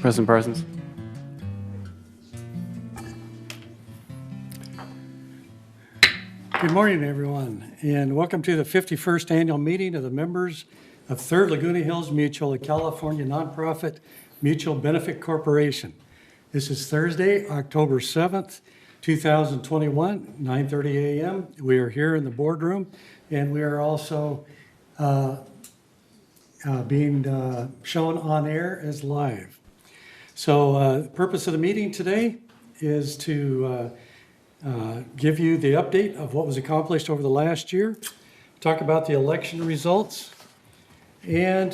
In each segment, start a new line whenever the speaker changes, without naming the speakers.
President Parsons.
Good morning, everyone, and welcome to the 51st annual meeting of the members of 3rd Laguna Hills Mutual, a California nonprofit mutual benefit corporation. This is Thursday, October 7th, 2021, 9:30 a.m. We are here in the boardroom, and we are also being shown on air as live. So the purpose of the meeting today is to give you the update of what was accomplished over the last year, talk about the election results, and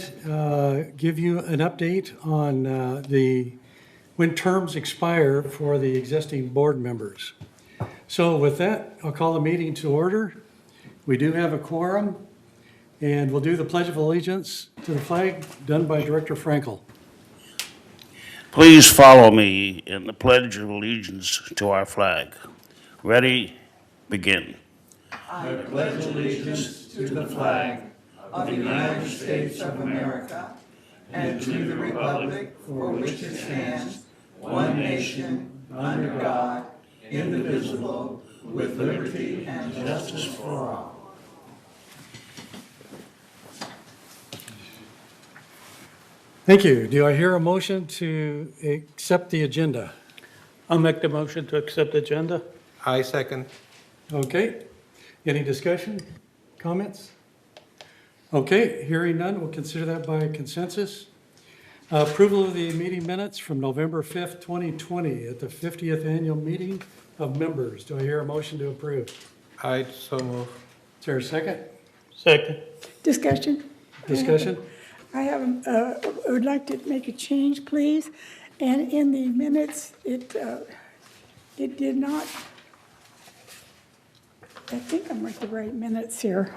give you an update on when terms expire for the existing board members. So with that, I'll call the meeting to order. We do have a quorum, and we'll do the Pledge of Allegiance to the flag done by Director Frankel.
Please follow me in the Pledge of Allegiance to our flag. Ready, begin.
I pledge allegiance to the flag of the United States of America and to the republic for which it stands, one nation, under God, indivisible, with liberty and justice for all.
Thank you. Do I hear a motion to accept the agenda?
I'll make the motion to accept the agenda.
I second.
Okay. Any discussion, comments? Okay, hearing none, we'll consider that by consensus. Approval of the meeting minutes from November 5th, 2020 at the 50th annual meeting of members. Do I hear a motion to approve?
I so move.
Is there a second?
Second.
Discussion?
Discussion?
I would like to make a change, please. And in the minutes, it did not, I think I'm with the right minutes here.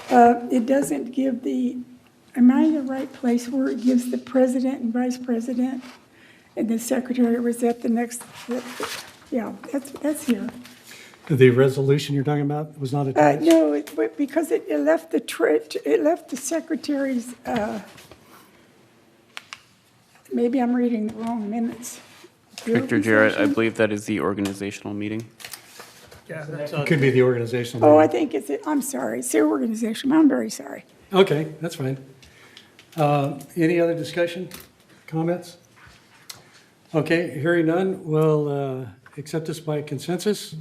It doesn't give am I in the right place where it gives the president and vice president and the secretary? Was that the next, yeah, that's here.
The resolution you're talking about was not attached?
No, because it left the secretary's, maybe I'm reading the wrong minutes.
Director Jarrett, I believe that is the organizational meeting.
Yeah, that's
It could be the organizational.
Oh, I
meeting.
think I'm sorry, it's the organization. I'm very sorry.
Okay, that's fine. Any other discussion, comments? Okay, hearing none, we'll accept this by consensus.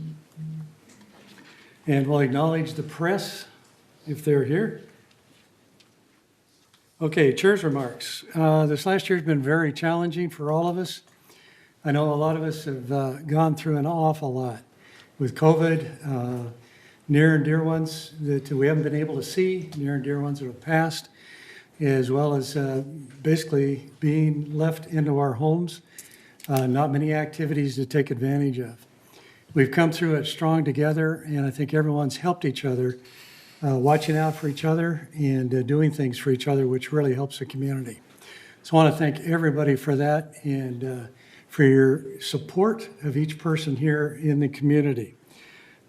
And we'll acknowledge the press if they're here. Okay, chair's remarks. This last year's been very challenging for all of us. I know a lot of us have gone through an awful lot with COVID, near and dear ones that we haven't been able to see, near and dear ones that have passed, as well as basically being left into our homes, not many activities to take advantage of. We've come through it strong together, and I think everyone's helped each other, watching out for each other and doing things for each other, which really helps the community. So I want to thank everybody for that and for your support of each person here in the community.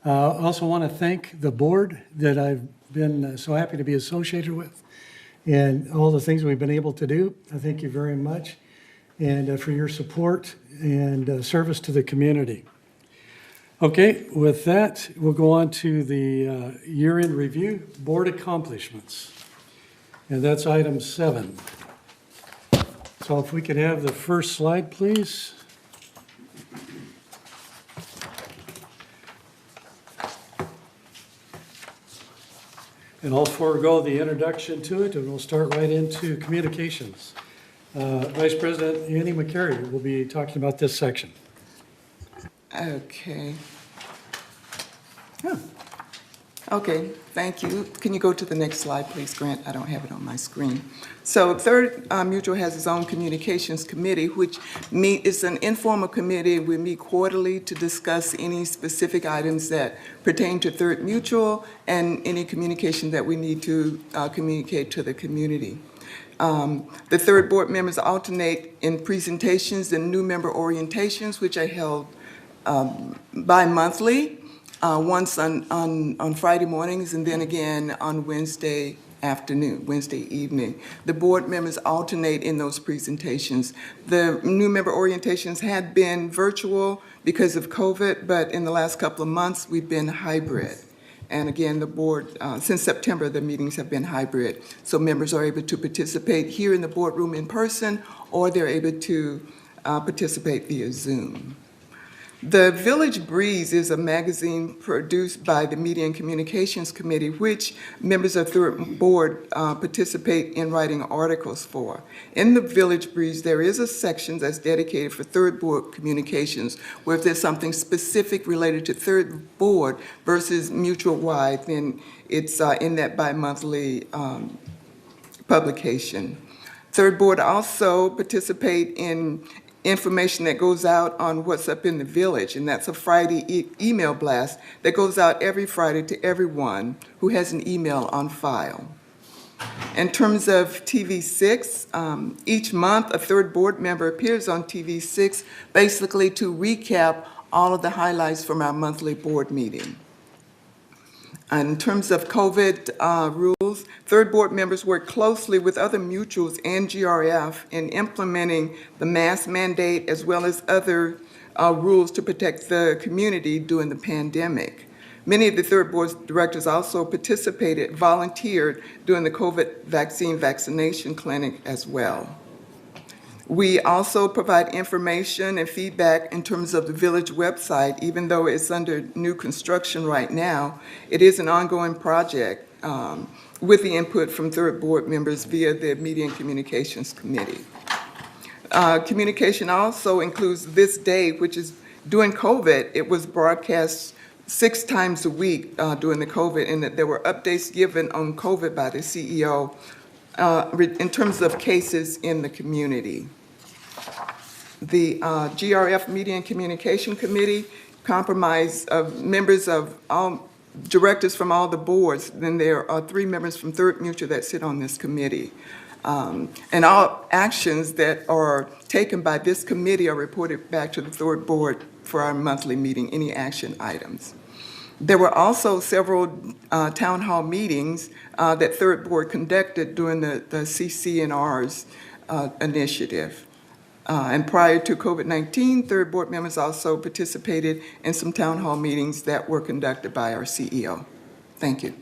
I also want to thank the board that I've been so happy to be associated with and all the things we've been able to do. I thank you very much and for your support and service to the community. Okay, with that, we'll go on to the year-end review, board accomplishments. And that's item 7. So if we could have the first slide, please. And I'll forego the introduction to it, and we'll start right into communications. Vice President Annie McCary will be talking about this section.
Okay.
Yeah.
Okay, thank you. Can you go to the next slide, please, Grant? I don't have it on my screen. So Third Mutual has its own communications committee, which is an informal committee. We meet quarterly to discuss any specific items that pertain to Third Mutual and any communication that we need to communicate to the community. The third board members alternate in presentations and new member orientations, which are held bi-monthly, once on Friday mornings and then again on Wednesday afternoon, Wednesday evening. The board members alternate in those presentations. The new member orientations had been virtual because of COVID, but in the last couple of months, we've been hybrid. And again, the board, since September, the meetings have been hybrid. So members are able to participate here in the boardroom in person, or they're able to participate via Zoom. The Village Breeze is a magazine produced by the Media and Communications Committee, which members of Third Board participate in writing articles for. In the Village Breeze, there is a section that's dedicated for Third Board communications, where if there's something specific related to Third Board versus mutual-wide, then it's in that bi-monthly publication. Third Board also participate in information that goes out on what's up in the village, and that's a Friday email blast that goes out every Friday to everyone who has an email on file. In terms of TV6, each month a Third Board member appears on TV6 basically to recap all of the highlights from our monthly board meeting. In terms of COVID rules, Third Board members work closely with other mutuals and GRF in implementing the mask mandate as well as other rules to protect the community during the pandemic. Many of the Third Board's directors also volunteered during the COVID vaccination clinic as well. We also provide information and feedback in terms of the village website. Even though it's under new construction right now, it is an ongoing project with the input from Third Board members via the Media and Communications Committee. Communication also includes This Day, which is during COVID, it was broadcast 6 times a week during the COVID, and that there were updates given on COVID by the CEO in terms of cases in the community. The GRF Media and Communication Committee comprised of members of all directors from all the boards. Then there are 3 members from Third Mutual that sit on this committee. And all actions that are taken by this committee are reported back to the Third Board for our monthly meeting, any action items. There were also several town hall meetings that Third Board conducted during the CCNR's initiative. And prior to COVID-19, Third Board members also participated in some town hall meetings that were conducted by our CEO. Thank you.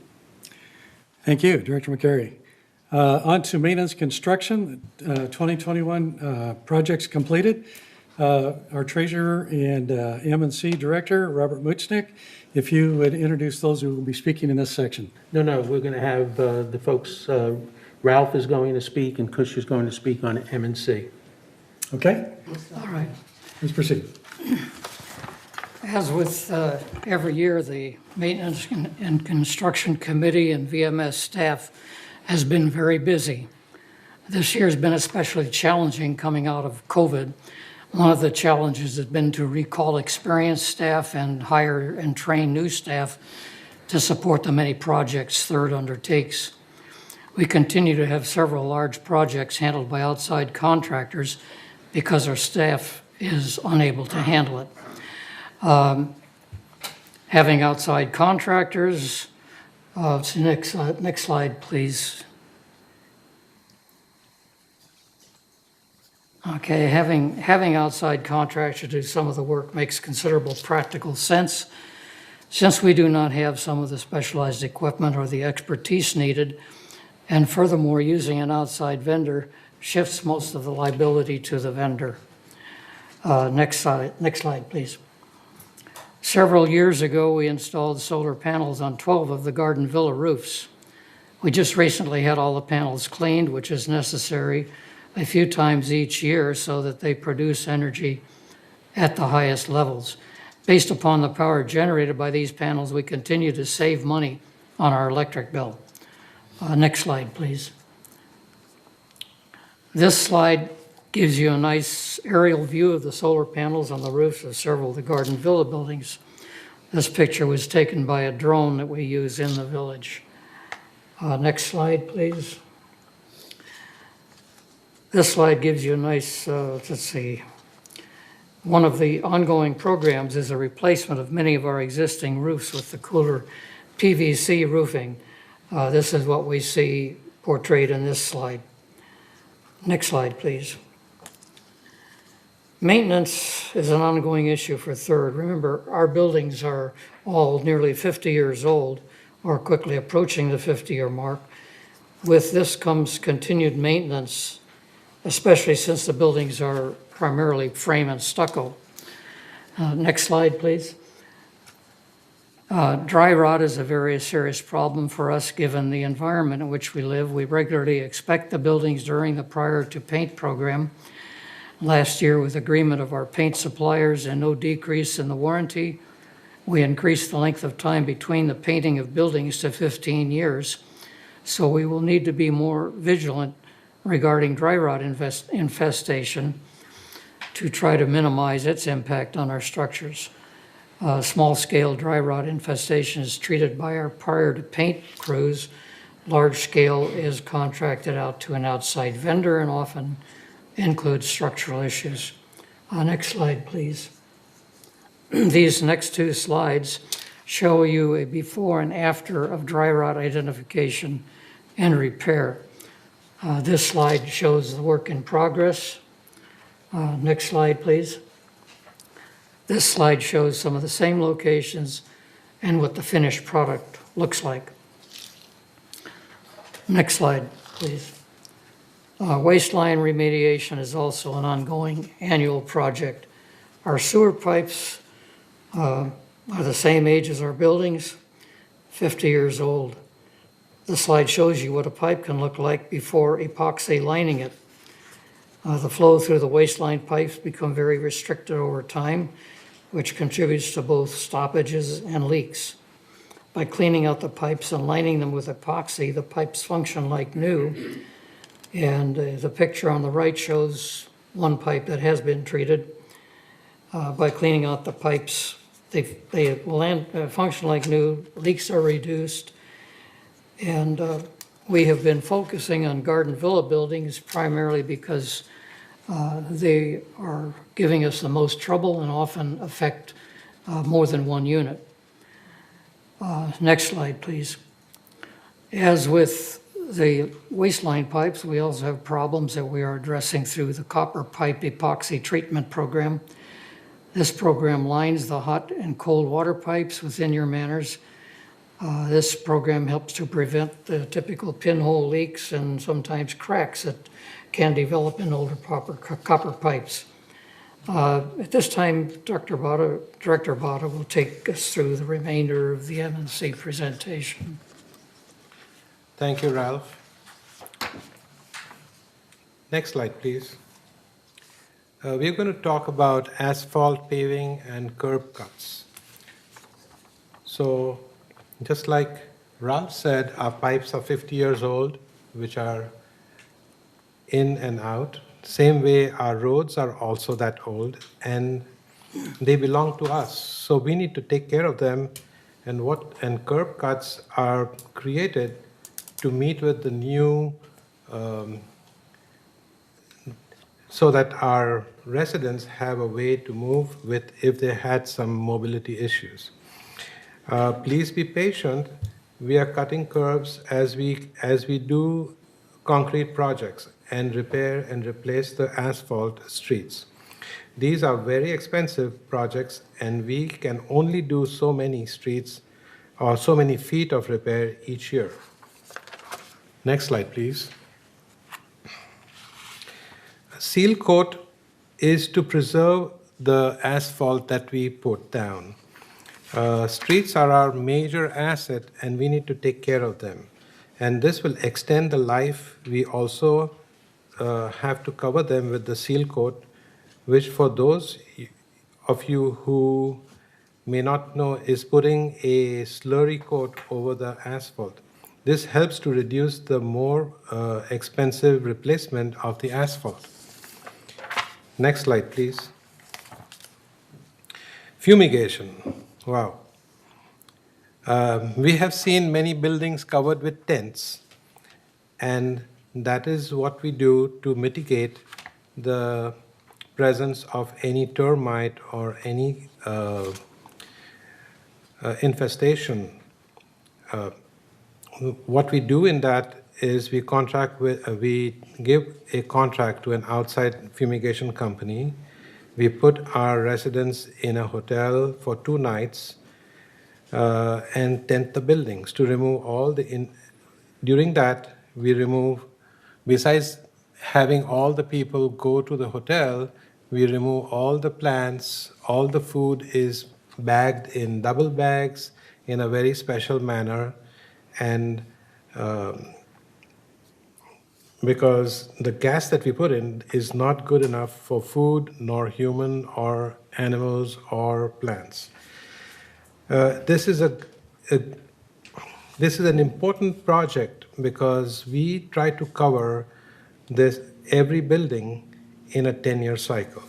Thank you, Director McCary. On to maintenance construction, 2021 projects completed. Our treasurer and M&C director, Robert Muchnick, if you would introduce those who will be speaking in this section.
No, we're going to have the folks, Ralph is going to speak and Kush is going to speak on M&C.
Okay?
All right.
Please proceed.
As with every year, the Maintenance and Construction Committee and VMS staff has been very busy. This year has been especially challenging coming out of COVID. One of the challenges has been to recall experienced staff and hire and train new staff to support the many projects Third undertakes. We continue to have several large projects handled by outside contractors because our staff is unable to handle it. Having outside contractors, next slide, please. Okay, having outside contractors do some of the work makes considerable practical sense. Since we do not have some of the specialized equipment or the expertise needed, and furthermore, using an outside vendor shifts most of the liability to the vendor. Next slide, please. Several years ago, we installed solar panels on 12 of the Garden Villa roofs. We just recently had all the panels cleaned, which is necessary a few times each year so that they produce energy at the highest levels. Based upon the power generated by these panels, we continue to save money on our electric bill. Next slide, please. This slide gives you a nice aerial view of the solar panels on the roofs of several of the Garden Villa buildings. This picture was taken by a drone that we use in the village. Next slide, please. This slide gives you a nice, let's see, one of the ongoing programs is a replacement of many of our existing roofs with the cooler PVC roofing. This is what we see portrayed in this slide. Next slide, please. Maintenance is an ongoing issue for Third. Remember, our buildings are all nearly 50 years old or quickly approaching the 50-year mark. With this comes continued maintenance, especially since the buildings are primarily frame and stucco. Next slide, please. Dry rot is a very serious problem for us given the environment in which we live. We regularly inspect the buildings during the prior to paint program. Last year, with agreement of our paint suppliers and no decrease in the warranty, we increased the length of time between the painting of buildings to 15 years. So we will need to be more vigilant regarding dry rot infestation to try to minimize its impact on our structures. Small-scale dry rot infestation is treated by our prior to paint crews. Large scale is contracted out to an outside vendor and often includes structural issues. Next slide, please. These next two slides show you a before and after of dry rot identification and repair. This slide shows the work in progress. Next slide, please. This slide shows some of the same locations and what the finished product looks like. Next slide, please. Waistline remediation is also an ongoing annual project. Our sewer pipes are the same age as our buildings, 50 years old. The slide shows you what a pipe can look like before epoxy lining it. The flow through the waistline pipes become very restricted over time, which contributes to both stoppages and leaks. By cleaning out the pipes and lining them with epoxy, the pipes function like new. And the picture on the right shows one pipe that has been treated. By cleaning out the pipes, they function like new, leaks are reduced. And we have been focusing on garden villa buildings primarily because they are giving us the most trouble and often affect more than one unit. Next slide, please. As with the waistline pipes, we also have problems that we are addressing through the copper pipe epoxy treatment program. This program lines the hot and cold water pipes within your manners. This program helps to prevent the typical pinhole leaks and sometimes cracks that can develop in older copper pipes. At this time, Director Bada will take us through the remainder of the M&C presentation.
Thank you, Ralph. Next slide, please. We're going to talk about asphalt paving and curb cuts. So, just like Ralph said, our pipes are 50 years old, which are in and out. Same way, our roads are also that old, and they belong to us. So we need to take care of them, and curb cuts are created to meet with the new, so that our residents have a way to move with if they had some mobility issues. Please be patient. We are cutting curbs as we do concrete projects and repair and replace the asphalt streets. These are very expensive projects, and we can only do so many streets or so many feet of repair each year. Next slide, please. Seal coat is to preserve the asphalt that we put down. Streets are our major asset, and we need to take care of them. And this will extend the life. We also have to cover them with the seal coat, which for those of you who may not know is putting a slurry coat over the asphalt. This helps to reduce the more expensive replacement of the asphalt. Next slide, please. Fumigation. Wow. We have seen many buildings covered with tents, and that is what we do to mitigate the presence of any termite or any infestation. what we do in that is we give a contract to an outside fumigation company. We put our residents in a hotel for 2 nights and tent the buildings to remove all the. During that, we remove, besides having all the people go to the hotel, we remove all the plants, all the food is bagged in double bags in a very special manner, and because the gas that we put in is not good enough for food, nor human or animals or plants. This is an important project because we try to cover this every building in a 10-year cycle.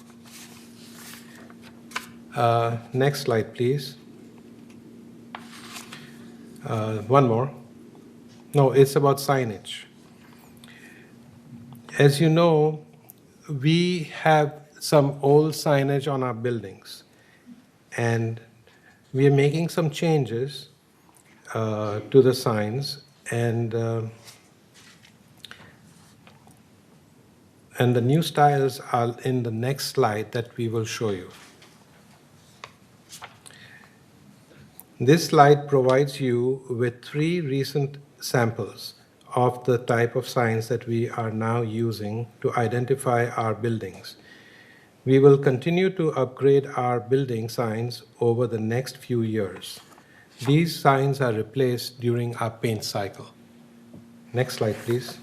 Next slide, please. One more. No, it's about signage. As you know, we have some old signage on our buildings, and we are making some changes to the signs, and the new styles are in the next slide that we will show you. This slide provides you with 3 recent samples of the type of signs that we are now using to identify our buildings. We will continue to upgrade our building signs over the next few years. These signs are replaced during our paint cycle. Next slide, please.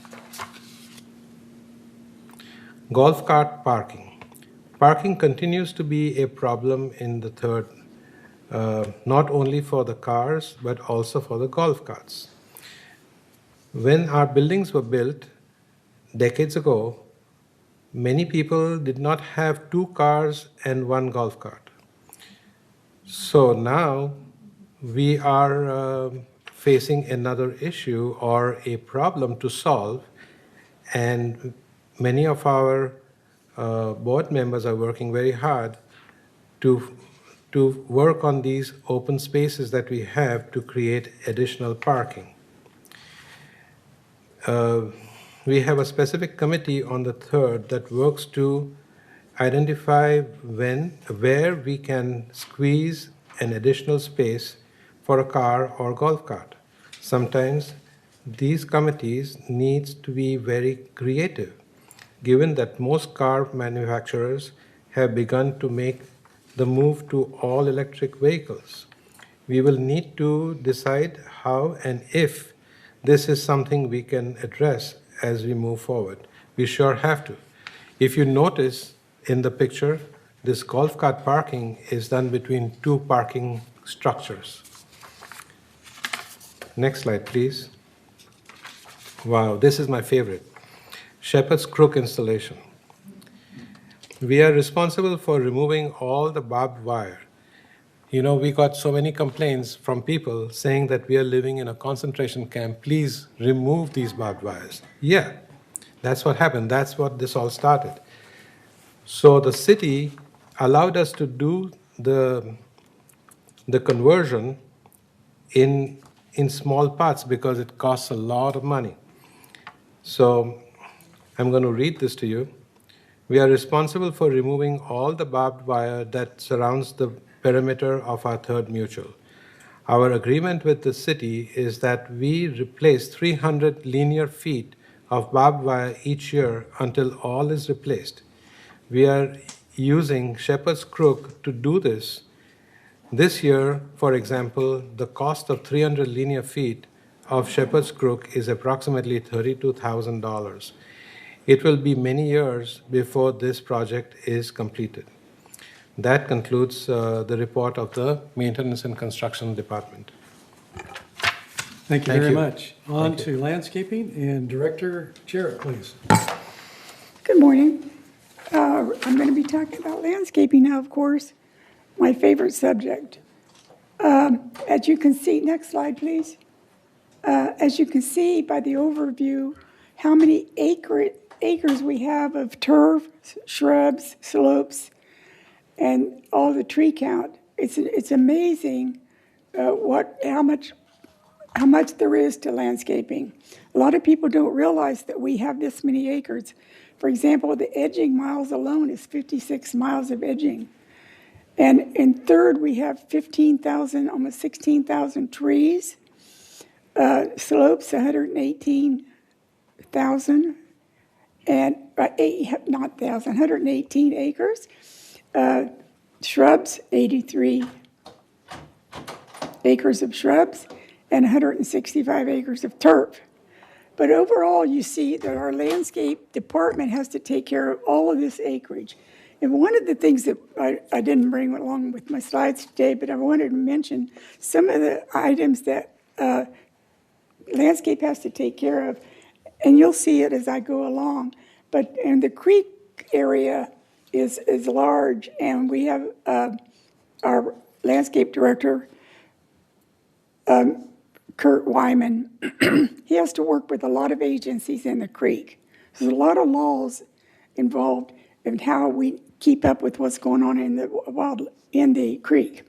Golf cart parking. Parking continues to be a problem in the third, not only for the cars, but also for the golf carts. When our buildings were built decades ago, many people did not have 2 cars and 1 golf cart. So now we are facing another issue or a problem to solve, and many of our board members are working very hard to work on these open spaces that we have to create additional parking. We have a specific committee on the 3rd that works to identify where we can squeeze an additional space for a car or golf cart. Sometimes these committees need to be very creative, given that most car manufacturers have begun to make the move to all electric vehicles. We will need to decide how and if this is something we can address as we move forward. We sure have to. If you notice in the picture, this golf cart parking is done between 2 parking structures. Next slide, please. Wow, this is my favorite. Shepherd's Crook installation. We are responsible for removing all the barbed wire. You know, we got so many complaints from people saying that we are living in a concentration camp. Please remove these barbed wires. Yeah, that's what happened. That's what this all started. So the city allowed us to do the conversion in small parts because it costs a lot of money. So I'm going to read this to you. We are responsible for removing all the barbed wire that surrounds the perimeter of our third mutual. Our agreement with the city is that we replace 300 linear feet of barbed wire each year until all is replaced. We are using Shepherd's Crook to do this. This year, for example, the cost of 300 linear feet of Shepherd's Crook is approximately $32,000. It will be many years before this project is completed. That concludes the report of the Maintenance and Construction Department.
Thank you
Thank
very
you.
much. On to landscaping, and Director Jarrett, please.
Good morning. I'm going to be talking about landscaping now, of course, my favorite subject. As you can see, next slide, please. As you can see by the overview, how many acres we have of turf, shrubs, slopes, and all the tree count. It's amazing how much how much there is to landscaping. A lot of people don't realize that we have this many acres. For example, the edging miles alone is 56 miles of edging. And in third, we have 15,000, almost 16,000 trees. Slopes, 118,000, and, not thousand, 118 acres. Shrubs, 83 acres of shrubs, and 165 acres of turf. But overall, you see that our landscape department has to take care of all of this acreage. And one of the things that I didn't bring along with my slides today, but I wanted to mention some of the items that landscape has to take care of, and you'll see it as I go along. But in the creek area is large, and we have our landscape director, Kurt Wyman. He has to work with a lot of agencies in the creek. There's a lot of laws involved in how we keep up with what's going on in the creek.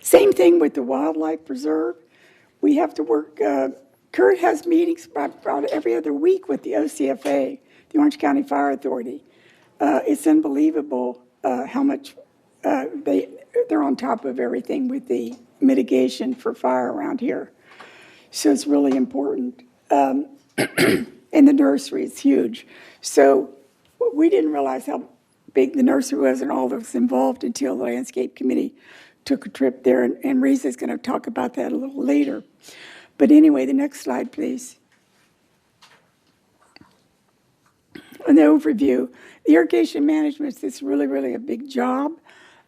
Same thing with the wildlife preserve. We have to work. Kurt has meetings about every other week with the OCFA, the Orange County Fire Authority. It's unbelievable how much they're on top of everything with the mitigation for fire around here. So it's really important. And the nursery is huge. So we didn't realize how big the nursery was and all that was involved until the landscape committee took a trip there. And Risa's going to talk about that a little later. But anyway, the next slide, please. An overview. The irrigation management is really, really a big job.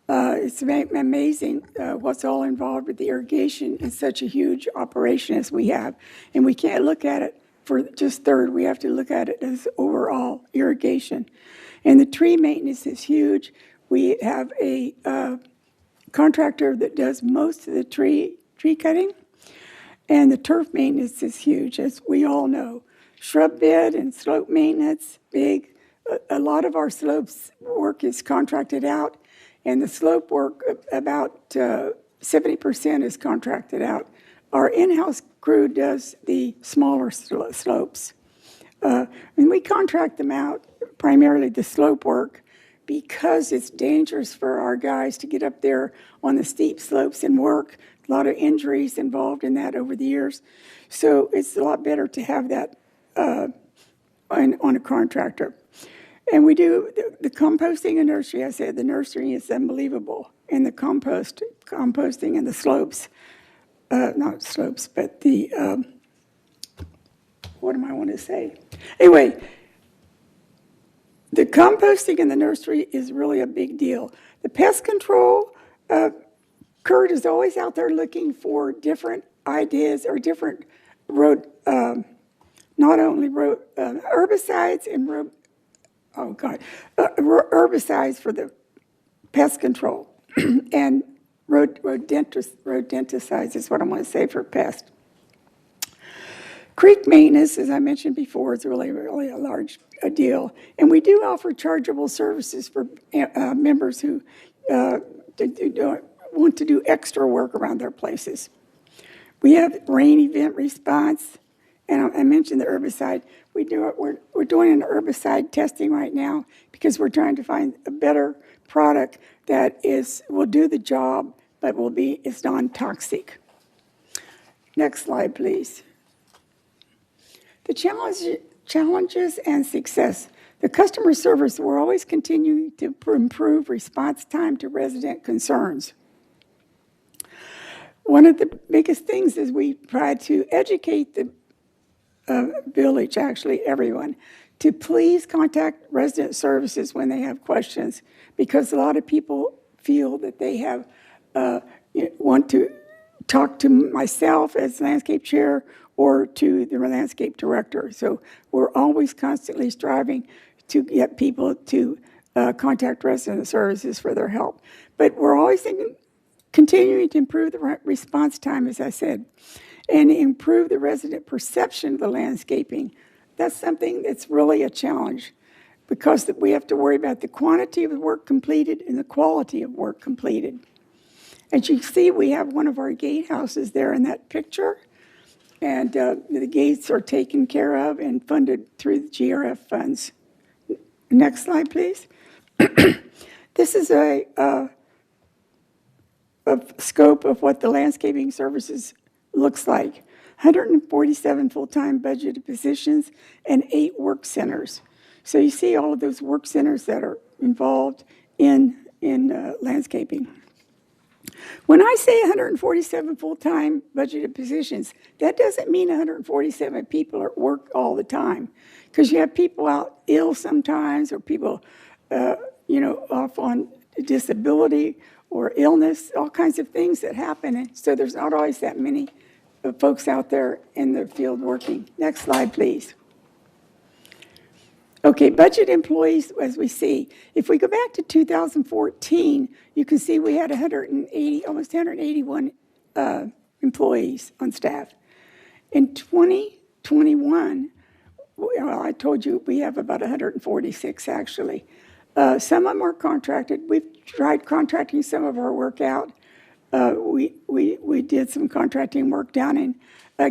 It's amazing what's all involved with the irrigation in such a huge operation as we have. And we can't look at it for just third. We have to look at it as overall irrigation. And the tree maintenance is huge. We have a contractor that does most of the tree cutting. And the turf maintenance is huge, as we all know. Shrub bed and slope maintenance, big. A lot of our slopes work is contracted out, and the slope work, about 70% is contracted out. Our in-house crew does the smaller slopes. And we contract them out, primarily the slope work, because it's dangerous for our guys to get up there on the steep slopes and work. A lot of injuries involved in that over the years. So it's a lot better to have that on a contractor. And we do the composting and nursery. I said the nursery is unbelievable. And the composting and the slopes, not slopes, but the, what am I want to say? Anyway, the composting in the nursery is really a big deal. The pest control, Kurt is always out there looking for different ideas or different not only herbicides and herbicides for the pest control and rodenticides is what I want to say for pest. Creek maintenance, as I mentioned before, is really, really a large deal. And we do offer chargeable services for members who want to do extra work around their places. We have rain event response, and I mentioned the herbicide. We're doing an herbicide testing right now because we're trying to find a better product that will do the job, but is non-toxic. Next slide, please. The challenges and success. The customer service, we're always continuing to improve response time to resident concerns. One of the biggest things is we try to educate the village, actually everyone, to please contact resident services when they have questions, because a lot of people feel that they want to talk to myself as landscape chair or to the landscape director. So we're always constantly striving to get people to contact resident services for their help. But we're always continuing to improve the response time, as I said, and improve the resident perception of the landscaping. That's something that's really a challenge because we have to worry about the quantity of work completed and the quality of work completed. As you see, we have one of our gatehouses there in that picture. And the gates are taken care of and funded through the GRF funds. Next slide, please. This is a scope of what the landscaping services looks like. 147 full-time budgeted positions and 8 work centers. So you see all of those work centers that are involved in landscaping. When I say 147 full-time budgeted positions, that doesn't mean 147 people are at work all the time, because you have people out ill sometimes, or people, off on disability or illness, all kinds of things that happen. And so there's not always that many folks out there in the field working. Next slide, please. Okay, budget employees, as we see, if we go back to 2014, you can see we had almost 181 employees on staff. In 2021, well, I told you we have about 146 actually. Some of them are contracted. We've tried contracting some of our work out. We did some contracting work down in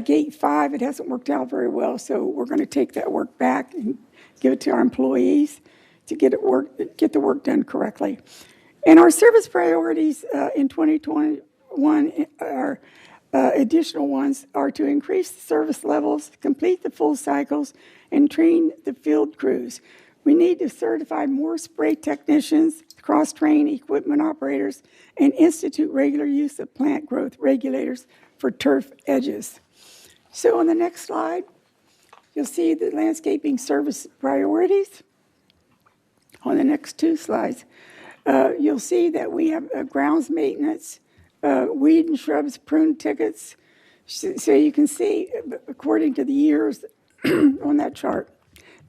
Gate 5. It hasn't worked out very well, so we're going to take that work back and give it to our employees to get the work done correctly. And our service priorities in 2021 are additional ones are to increase the service levels, complete the full cycles, and train the field crews. We need to certify more spray technicians, cross-train equipment operators, and institute regular use of plant growth regulators for turf edges. So on the next slide, you'll see the landscaping service priorities. On the next 2 slides, you'll see that we have grounds maintenance, weed and shrubs prune tickets. So you can see, according to the years on that chart,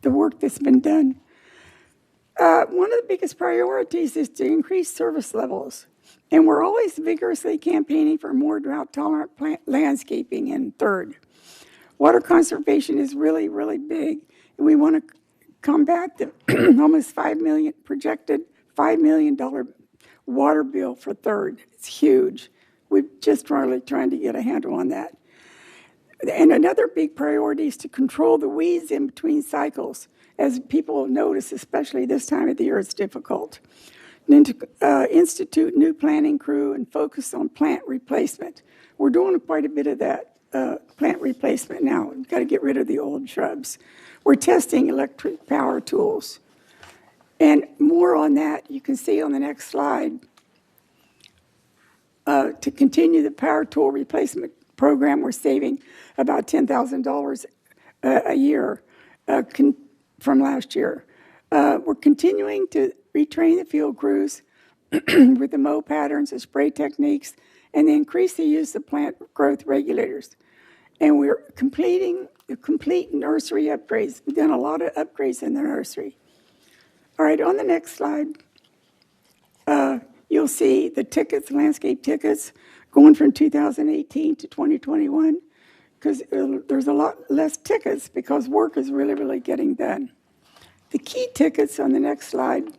the work that's been done. One of the biggest priorities is to increase service levels. And we're always vigorously campaigning for more drought-tolerant landscaping in third. Water conservation is really, really big, and we want to combat the almost projected $5 million water bill for third. It's huge. We're just really trying to get a handle on that. And another big priority is to control the weeds in between cycles. As people notice, especially this time of the year, it's difficult. And then to institute new planting crew and focus on plant replacement. We're doing quite a bit of that. Plant replacement now. We've got to get rid of the old shrubs. We're testing electric power tools. And more on that, you can see on the next slide. To continue the power tool replacement program, we're saving about $10,000 a year from last year. We're continuing to retrain the field crews with the mow patterns and spray techniques, and increase the use of plant growth regulators. And we're completing the complete nursery upgrades. We've done a lot of upgrades in the nursery. All right, on the next slide, you'll see the tickets, landscape tickets, going from 2018 to 2021, because there's a lot less tickets because work is really, really getting done. The key tickets on the next slide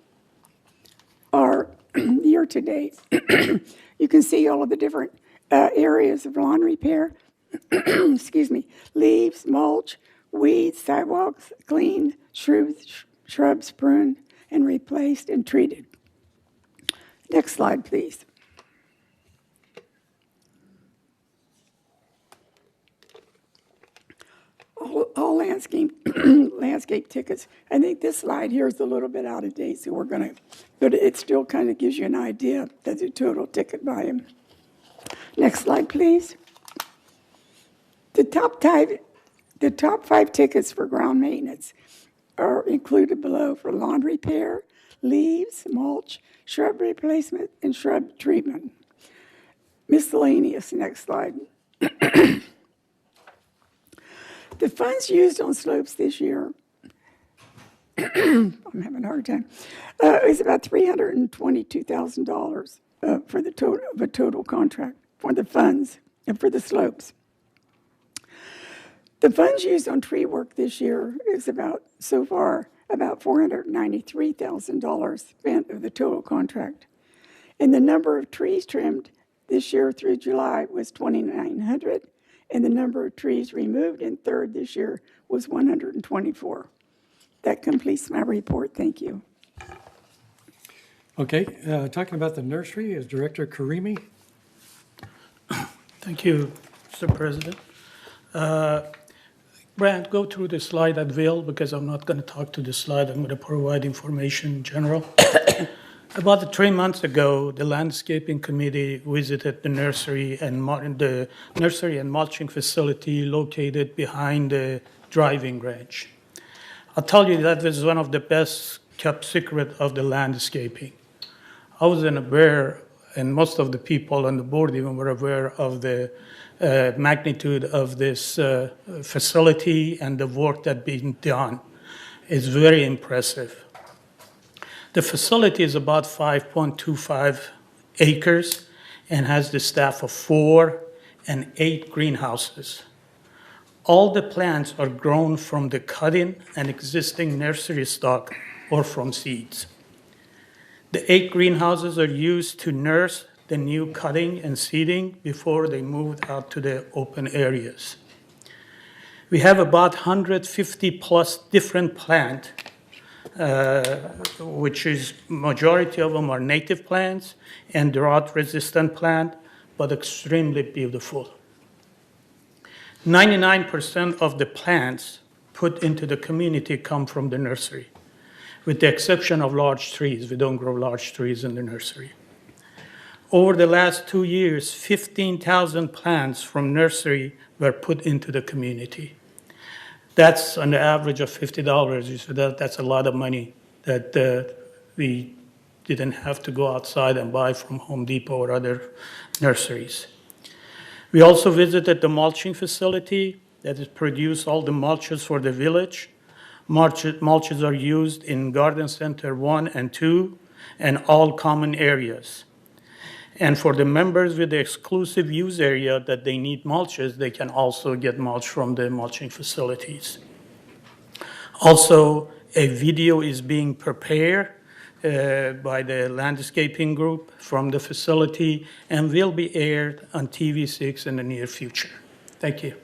are year-to-date. You can see all of the different areas of lawn repair, excuse me, leaves, mulch, weeds, sidewalks, cleaned, shrubs pruned, and replaced and treated. Next slide, please. All landscape tickets. I think this slide here is a little bit out of date, so but it still kind of gives you an idea of the total ticket volume. Next slide, please. The top 5 tickets for ground maintenance are included below for lawn repair, leaves, mulch, shrub replacement, and shrub treatment. Miscellaneous, next slide. The funds used on slopes this year, I'm having a hard time, is about $322,000 for the total contract for the funds and for the slopes. The funds used on tree work this year is about $493,000 spent of the total contract. And the number of trees trimmed this year through July was 2,900, and the number of trees removed in third this year was 124. That completes my report. Thank you.
Okay, talking about the nursery is Director Karimi.
Thank you, Mr. President. Brad, go through the slide at will, because I'm not going to talk to the slide. I'm going to provide information in general. About 3 months ago, the landscaping committee visited the nursery and mulching facility located behind the driving range. I'll tell you that was one of the best kept secret of the landscaping. I wasn't aware, and most of the people on the board even were aware of the magnitude of this facility and the work that being done. It's very impressive. The facility is about 5.25 acres and has the staff of 4 and 8 greenhouses. All the plants are grown from the cutting and existing nursery stock or from seeds. The 8 greenhouses are used to nurse the new cutting and seeding before they moved out to the open areas. We have about 150 plus different plants, which is majority of them are native plants and drought-resistant plant, but extremely beautiful. 99% of the plants put into the community come from the nursery, with the exception of large trees. We don't grow large trees in the nursery. Over the last 2 years, 15,000 plants from nursery were put into the community. That's on the average of $50. So that's a lot of money that we didn't have to go outside and buy from Home Depot or other nurseries. We also visited the mulching facility that has produced all the mulches for the village. Mulches are used in Garden Center 1 and 2 and all common areas. And for the members with the exclusive use area that they need mulches, they can also get mulch from the mulching facilities. Also, a video is being prepared by the landscaping group from the facility and will be aired on TV6 in the near future. Thank you.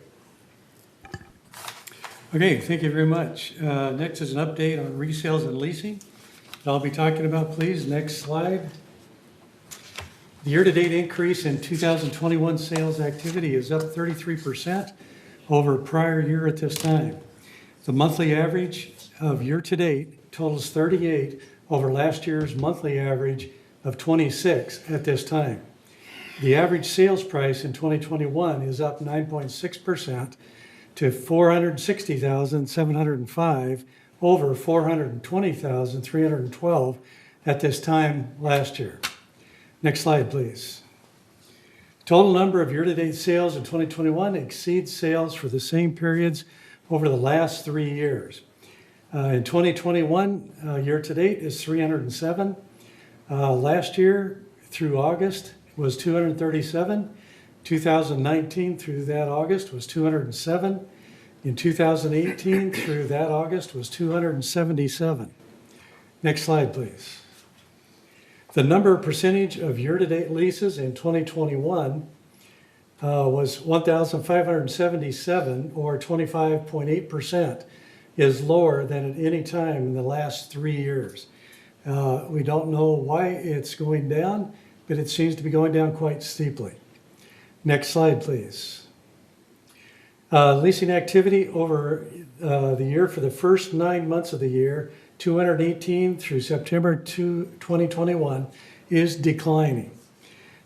Okay, thank you very much. Next is an update on resales and leasing that I'll be talking about, please. Next slide. The year-to-date increase in 2021 sales activity is up 33% over prior year at this time. The monthly average of year-to-date totals 38 over last year's monthly average of 26 at this time. The average sales price in 2021 is up 9.6% to $460,705 over $420,312 at this time last year. Next slide, please. Total number of year-to-date sales in 2021 exceeds sales for the same periods over the last 3 years. In 2021, year-to-date is 307. Last year through August was 237. 2019 through that August was 207. In 2018 through that August was 277. Next slide, please. The number percentage of year-to-date leases in 2021 was 1,577, or 25.8%, is lower than at any time in the last 3 years. We don't know why it's going down, but it seems to be going down quite steeply. Next slide, please. Leasing activity over the year for the first 9 months of the year, 218 through September 2021, is declining.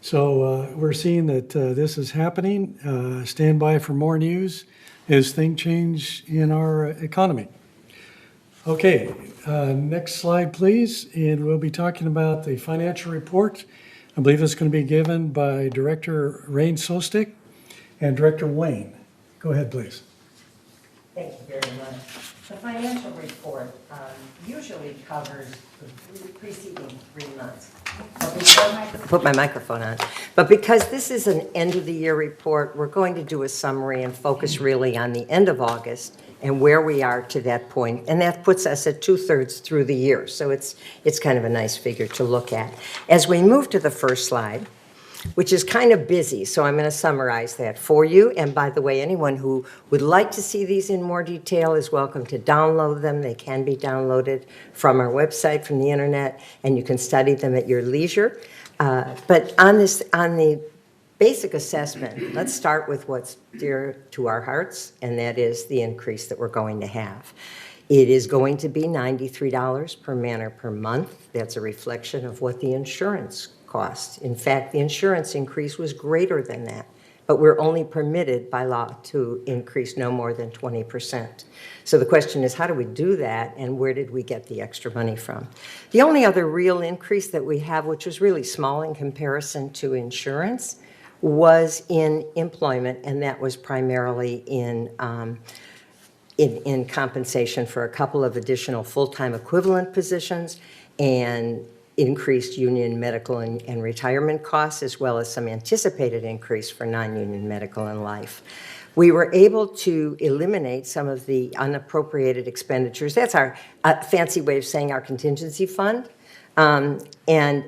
So we're seeing that this is happening. Stand by for more news as things change in our economy. Okay, next slide, please. And we'll be talking about the financial report. I believe it's going to be given by Director Rain Sostek and Director Wayne. Go ahead, please.
Thank you very much. The financial report usually covers the preceding 3 months. Put my microphone on. But because this is an end-of-the-year report, we're going to do a summary and focus really on the end of August and where we are to that point. And that puts us at 2/3 through the year. So it's kind of a nice figure to look at. As we move to the first slide, which is kind of busy, so I'm going to summarize that for you. And by the way, anyone who would like to see these in more detail is welcome to download them. They can be downloaded from our website, from the internet, and you can study them at your leisure. But on the basic assessment, let's start with what's dear to our hearts, and that is the increase that we're going to have. It is going to be $93 per manor per month. That's a reflection of what the insurance costs. In fact, the insurance increase was greater than that, but we're only permitted by law to increase no more than 20%. So the question is, how do we do that, and where did we get the extra money from? The only other real increase that we have, which was really small in comparison to insurance, was in employment, and that was primarily in compensation for a couple of additional full-time equivalent positions and increased union medical and retirement costs, as well as some anticipated increase for non-union medical and life. We were able to eliminate some of the unappropriated expenditures. That's our fancy way of saying our contingency fund, and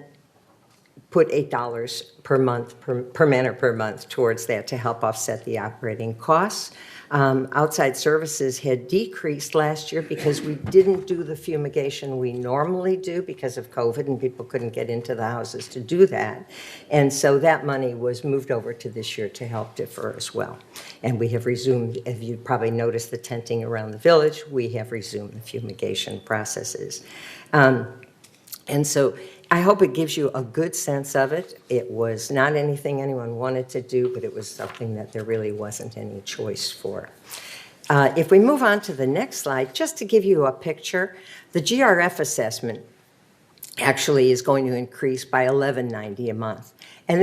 put $8 per month, per manor per month towards that to help offset the operating costs. Outside services had decreased last year because we didn't do the fumigation we normally do because of COVID, and people couldn't get into the houses to do that. And so that money was moved over to this year to help defer as well. And we have resumed, if you probably noticed the tenting around the village, we have resumed the fumigation processes. And so I hope it gives you a good sense of it. It was not anything anyone wanted to do, but it was something that there really wasn't any choice for. If we move on to the next slide, just to give you a picture, the GRF assessment actually is going to increase by $11.90 a month. And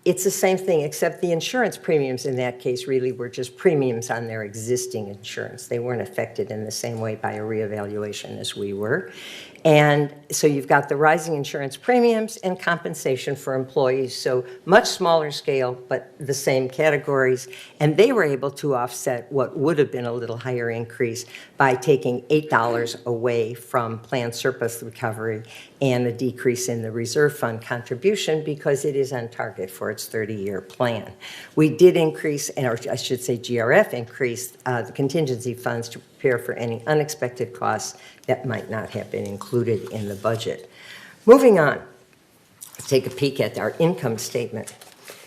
it's the same thing, except the insurance premiums in that case really were just premiums on their existing insurance. They weren't affected in the same way by a reevaluation as we were. And so you've got the rising insurance premiums and compensation for employees, so much smaller scale, but the same categories. And they were able to offset what would have been a little higher increase by taking $8 away from planned surplus recovery and a decrease in the reserve fund contribution because it is on target for its 30-year plan. We did increase, or I should say GRF increased the contingency funds to prepare for any unexpected costs that might not have been included in the budget. Moving on, let's take a peek at our income statement.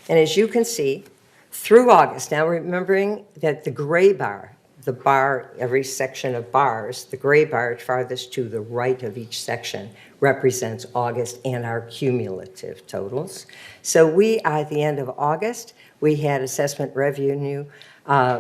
And as you can see, through August, now remembering that the gray bar, the bar, every section of bars, the gray bar farthest to the right of each section represents August and our cumulative totals. So we, at the end of August, we had assessment revenue.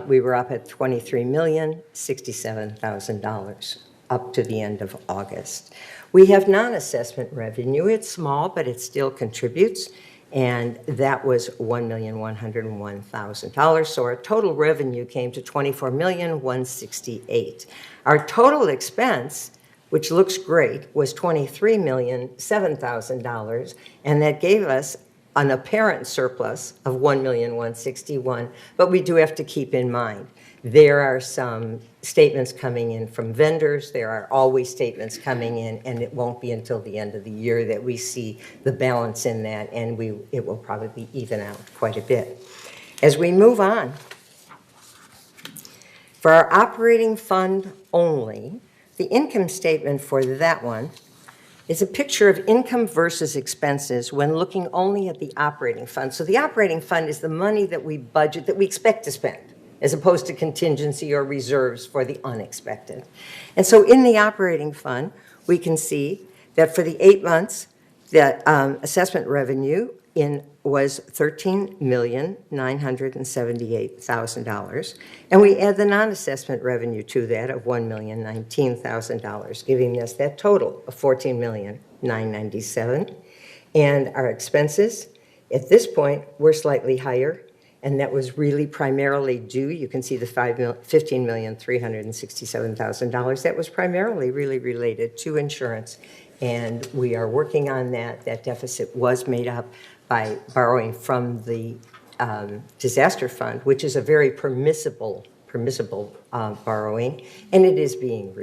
We were up at $23,067,000 up to the end of August. We have non-assessment revenue. It's small, but it still contributes, and that was $1,101,000. So our total revenue came to $24,168,000. Our total expense, which looks great, was $23,007,000, and that gave us an apparent surplus of $1,161,000, but we do have to keep in mind there are some statements coming in from vendors. There are always statements coming in, and it won't be until the end of the year that we see the balance in that, and it will probably even out quite a bit. As we move on, for our operating fund only, the income statement for that one is a picture of income versus expenses when looking only at the operating fund. So the operating fund is the money that we budget, that we expect to spend, as opposed to contingency or reserves for the unexpected. And so in the operating fund, we can see that for the 8 months, the assessment revenue was $13,978,000. And we add the non-assessment revenue to that of $1,019,000, giving us that total of $14,997,000. And our expenses, at this point, were slightly higher, and that was really primarily due, you can see the $15,367,000. That was primarily really related to insurance, and we are working on that. That deficit was made up by borrowing from the disaster fund, which is a very permissible borrowing, and it is being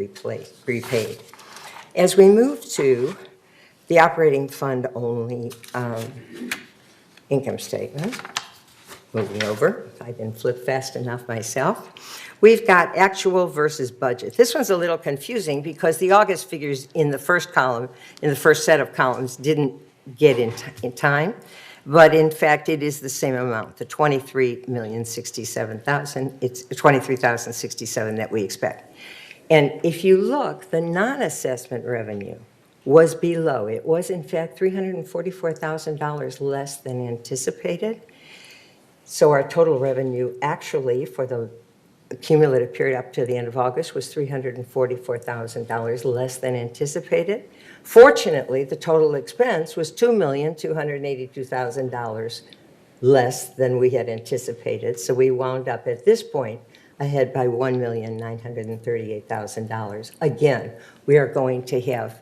repaid. As we move to the operating fund only income statement. Moving over, if I didn't flip fast enough myself. We've got actual versus budget. This one's a little confusing because the August figures in the first column, in the first set of columns, didn't get in time. But in fact, it is the same amount, the $23,067,000. It's $23,067 that we expect. And if you look, the non-assessment revenue was below. It was, in fact, $344,000 less than anticipated. So our total revenue actually for the cumulative period up to the end of August was $344,000 less than anticipated. Fortunately, the total expense was $2,282,000 less than we had anticipated. So we wound up at this point ahead by $1,938,000. Again, we are going to have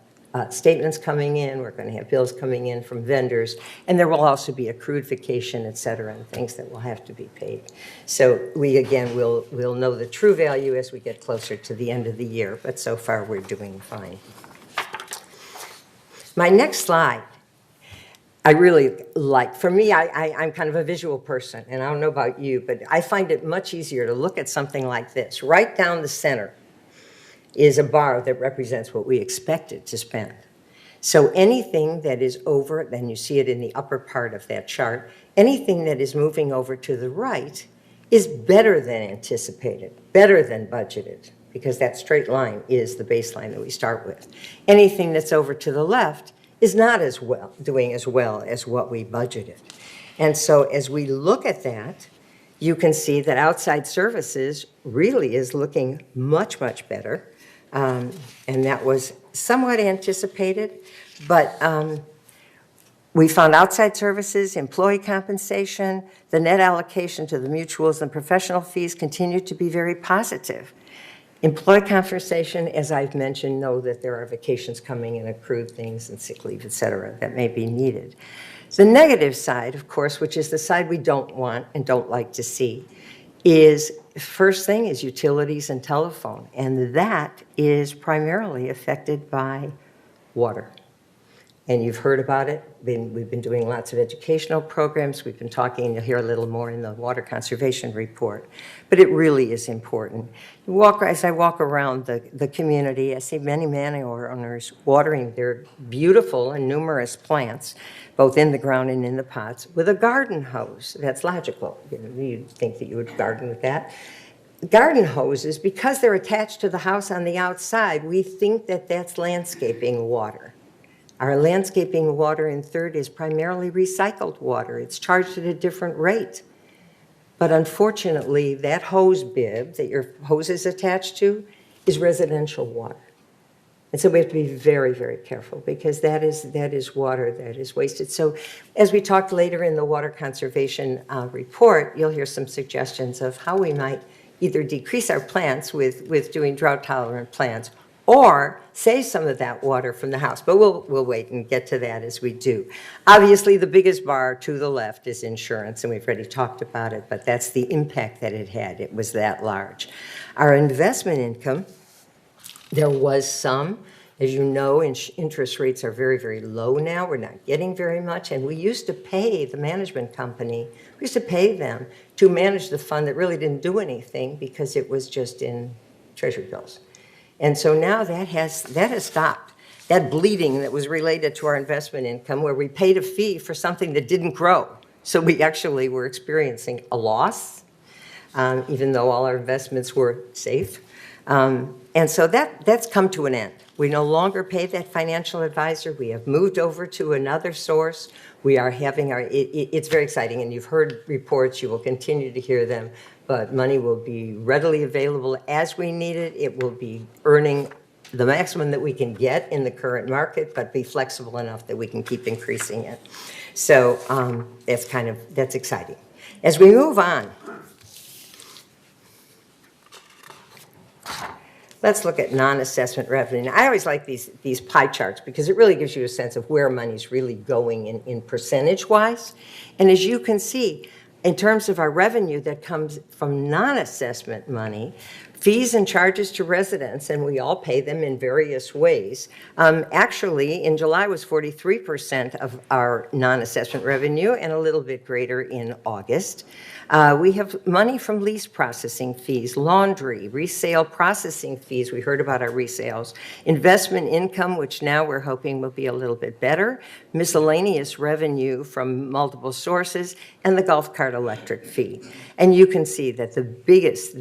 statements coming in, we're going to have bills coming in from vendors, and there will also be accrued vacation, et cetera, and things that will have to be paid. So we, again, will know the true value as we get closer to the end of the year, but so far we're doing fine. My next slide, I really like. For me, I'm kind of a visual person, and I don't know about you, but I find it much easier to look at something like this. Right down the center is a bar that represents what we expected to spend. So anything that is over, then you see it in the upper part of that chart, anything that is moving over to the right is better than anticipated, better than budgeted, because that straight line is the baseline that we start with. Anything that's over to the left is not as well, doing as well as what we budgeted. And so as we look at that, you can see that outside services really is looking much, much better. And that was somewhat anticipated, but we found outside services, employee compensation, the net allocation to the mutuals and professional fees continued to be very positive. Employee compensation, as I've mentioned, know that there are vacations coming and accrued things and sick leave, et cetera, that may be needed. The negative side, of course, which is the side we don't want and don't like to see, is first thing is utilities and telephone, and that is primarily affected by water. And you've heard about it. We've been doing lots of educational programs. We've been talking, and you'll hear a little more in the water conservation report. But it really is important. As I walk around the community, I see many owners watering their beautiful and numerous plants, both in the ground and in the pots, with a garden hose. That's logical. You'd think that you would garden with that. Garden hoses, because they're attached to the house on the outside, we think that that's landscaping water. Our landscaping water in third is primarily recycled water. It's charged at a different rate. But unfortunately, that hose bib that your hose is attached to is residential water. And so we have to be very, very careful because that is water that is wasted. So as we talked later in the water conservation report, you'll hear some suggestions of how we might either decrease our plants with doing drought-tolerant plants or save some of that water from the house. But we'll wait and get to that as we do. Obviously, the biggest bar to the left is insurance, and we've already talked about it, but that's the impact that it had. It was that large. Our investment income, there was some. As you know, interest rates are very, very low now. We're not getting very much, and we used to pay the management company, we used to pay them to manage the fund that really didn't do anything because it was just in treasury bills. And so now that has stopped. That bleeding that was related to our investment income where we paid a fee for something that didn't grow. So we actually were experiencing a loss, even though all our investments were safe. And so that's come to an end. We no longer pay that financial advisor. We have moved over to another source. We are having it's very exciting, and you've heard reports, you will continue to hear them, but money will be readily available as we need it. It will be earning the maximum that we can get in the current market, but be flexible enough that we can keep increasing it. So that's exciting. As we move on, let's look at non-assessment revenue. Now, I always like these pie charts because it really gives you a sense of where money's really going in percentage-wise. And as you can see, in terms of our revenue that comes from non-assessment money, Fees and charges to residents, and we all pay them in various ways. Actually, in July was 43% of our non-assessment revenue and a little bit greater in August. We have money from lease processing fees, laundry, resale processing fees. We heard about our resales. Investment income, which now we're hoping will be a little bit better. Miscellaneous revenue from multiple sources, and the golf cart electric fee. And you can see that the biggest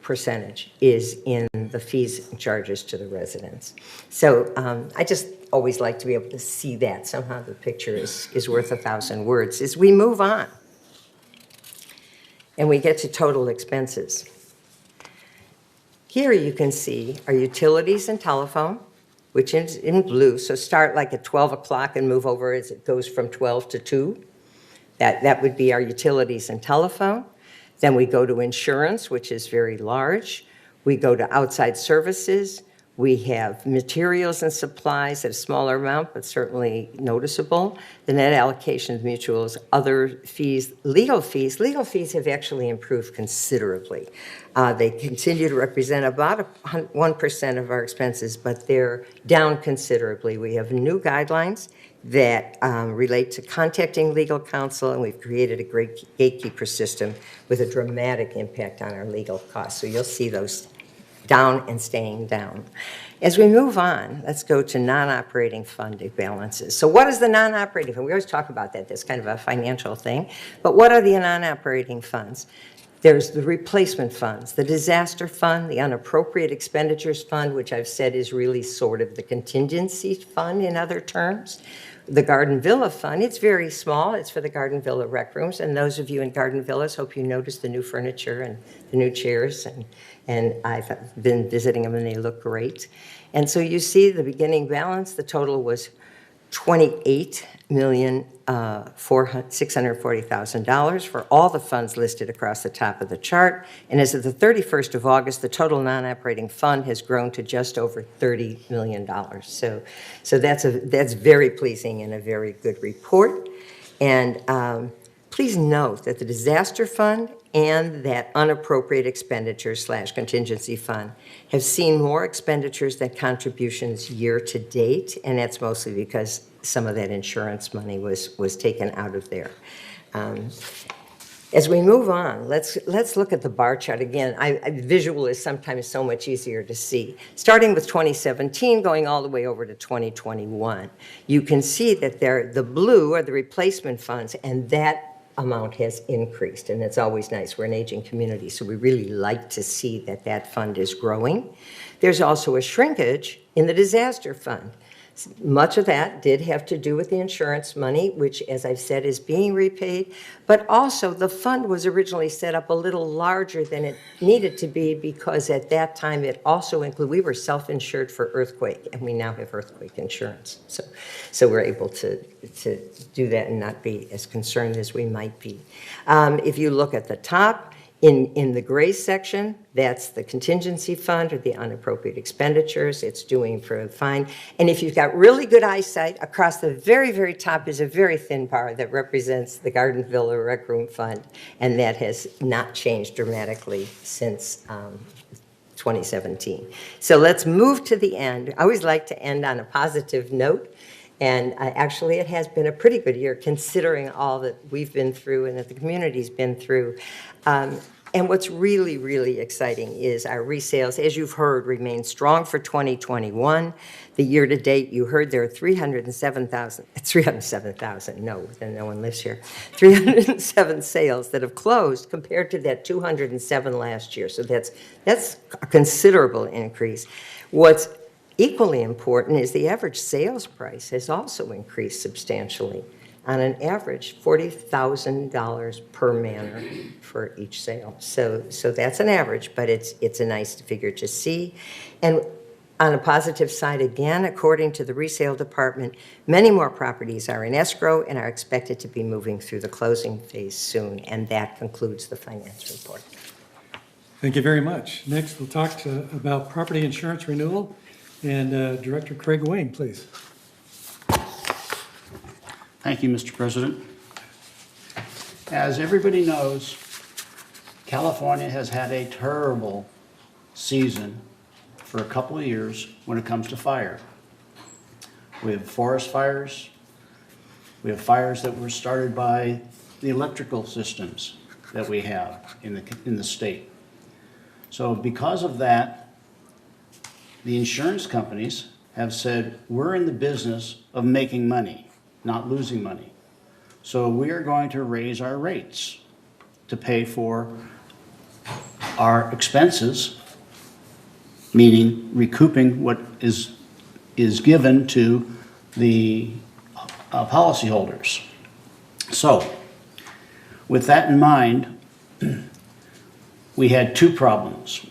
percentage is in the fees and charges to the residents. So I just always like to be able to see that. Somehow the picture is worth 1,000 words. As we move on, and we get to total expenses. Here you can see our utilities and telephone, which is in blue. So start like at 12 o'clock and move over as it goes from 12 to 2. That would be our utilities and telephone. Then we go to insurance, which is very large. We go to outside services. We have materials and supplies at a smaller amount, but certainly noticeable. The net allocation of mutuals, other fees, legal fees. Legal fees have actually improved considerably. They continue to represent about 1% of our expenses, but they're down considerably. We have new guidelines that relate to contacting legal counsel, and we've created a great gatekeeper system with a dramatic impact on our legal costs. So you'll see those down and staying down. As we move on, let's go to non-operating fund balances. So what is the non-operating fund? We always talk about that. That's kind of a financial thing. But what are the non-operating funds? There's the replacement funds, the disaster fund, the unappropriate expenditures fund, which I've said is really sort of the contingency fund in other terms. The Garden Villa Fund, it's very small. It's for the Garden Villa rec rooms. And those of you in Garden Villas, hope you noticed the new furniture and the new chairs. And I've been visiting them and they look great. And so you see the beginning balance, the total was $28,640,000 for all the funds listed across the top of the chart. And as of the 31st of August, the total non-operating fund has grown to just over $30 million. So that's very pleasing and a very good report. And please note that the disaster fund and that unappropriate expenditures / contingency fund have seen more expenditures than contributions year to date, and that's mostly because some of that insurance money was taken out of there. As we move on, let's look at the bar chart again. Visual is sometimes so much easier to see. Starting with 2017, going all the way over to 2021, you can see that the blue are the replacement funds, and that amount has increased, and it's always nice. We're an aging community, so we really like to see that fund is growing. There's also a shrinkage in the disaster fund. Much of that did have to do with the insurance money, which, as I've said, is being repaid. But also, the fund was originally set up a little larger than it needed to be because at that time it also included, we were self-insured for earthquake, and we now have earthquake insurance. So we're able to do that and not be as concerned as we might be. If you look at the top, in the gray section, that's the contingency fund or the unappropriate expenditures. It's doing fine. And if you've got really good eyesight, across the very, very top is a very thin bar that represents the Garden Villa Rec Room Fund, and that has not changed dramatically since 2017. So let's move to the end. I always like to end on a positive note. And actually, it has been a pretty good year considering all that we've been through and that the community's been through. And what's really, really exciting is our resales, as you've heard, remain strong for 2021. The year to date, you heard there are 307,000, no, then no one lives here, 307 sales that have closed compared to that 207 last year. So that's a considerable increase. What's equally important is the average sales price has also increased substantially. On an average, $40,000 per manor for each sale. So that's an average, but it's a nice figure to see. And on a positive side, again, according to the resale department, many more properties are in escrow and are expected to be moving through the closing phase soon. And that concludes the finance report.
Thank you very much. Next, we'll talk about property insurance renewal. And Director Craig Wayne, please.
Thank you, Mr. President. As everybody knows, California has had a terrible season for a couple of years when it comes to fire. We have forest fires. We have fires that were started by the electrical systems that we have in the state. So because of that, the insurance companies have said, we're in the business of making money, not losing money. So we are going to raise our rates to pay for our expenses, meaning recouping what is given to the policyholders. So, with that in mind, we had two problems.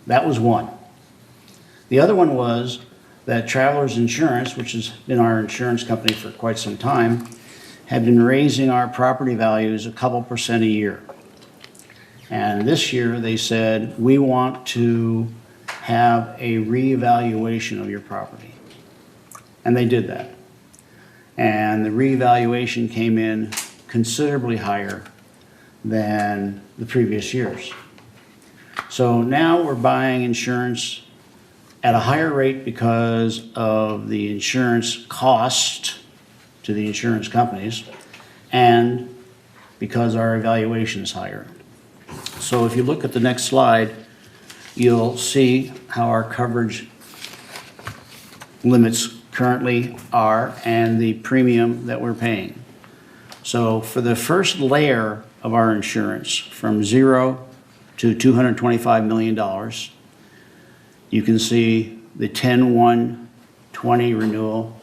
That was one. The other one was that Travelers Insurance, which has been our insurance company for quite some time, had been raising our property values a couple % a year. And this year they said, we want to have a reevaluation of your property. And they did that. And the reevaluation came in considerably higher than the previous years. So now we're buying insurance at a higher rate because of the insurance cost to the insurance companies and because our evaluation is higher. So if you look at the next slide, you'll see how our coverage limits currently are and the premium that we're paying. So for the first layer of our insurance, from 0 to $225 million, you can see the 10/1/20 renewal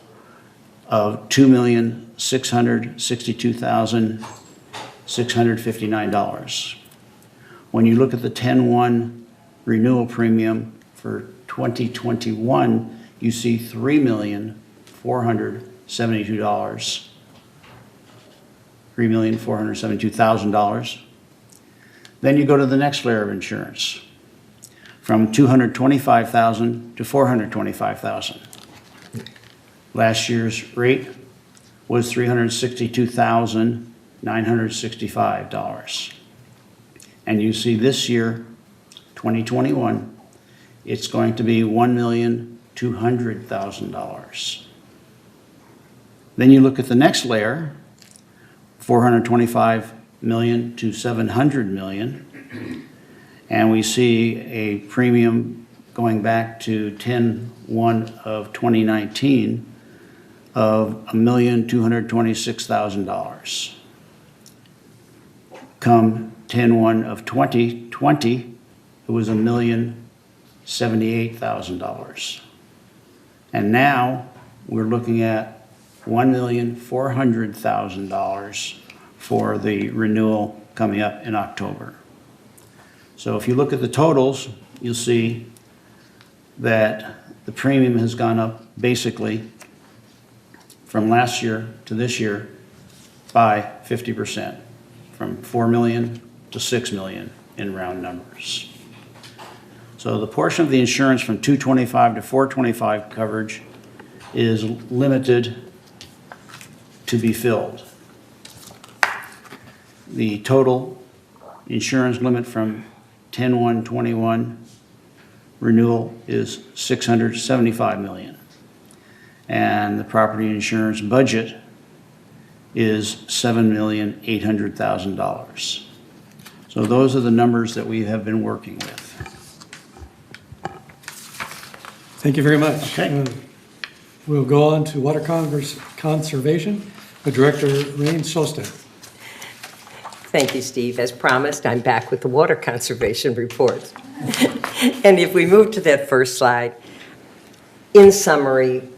of $2,662,659. When you look at the 10/1 renewal premium for 2021, you see $3,472,000. $3,472,000. Then you go to the next layer of insurance, from $225,000 to $425,000. Last year's rate was $362,965. And you see this year, 2021, it's going to be $1,200,000. Then you look at the next layer, $425 million to $700 million, and we see a premium going back to 10/1 of 2019 of $1,226,000. Come 10/1 of 2020, it was $1,078,000. And now we're looking at $1,400,000 for the renewal coming up in October. So if you look at the totals, you'll see that the premium has gone up basically from last year to this year by 50%, from 4 million to 6 million in round numbers. So the portion of the insurance from 225 to 425 coverage is limited to be filled. The total insurance limit from 10/1/21 renewal is $675 million. And the property insurance budget is $7,800,000. So those are the numbers that we have been working with.
Thank you very much.
Okay.
We'll go on to water conservation with Director Rain Solstad.
Thank you, Steve. As promised, I'm back with the water conservation report. And if we move to that first slide, in summary,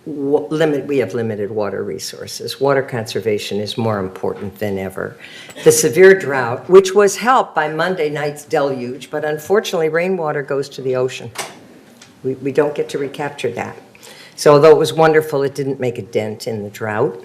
we have limited water resources. Water conservation is more important than ever. The severe drought, which was helped by Monday night's deluge, but unfortunately rainwater goes to the ocean. We don't get to recapture that. So although it was wonderful, it didn't make a dent in the drought.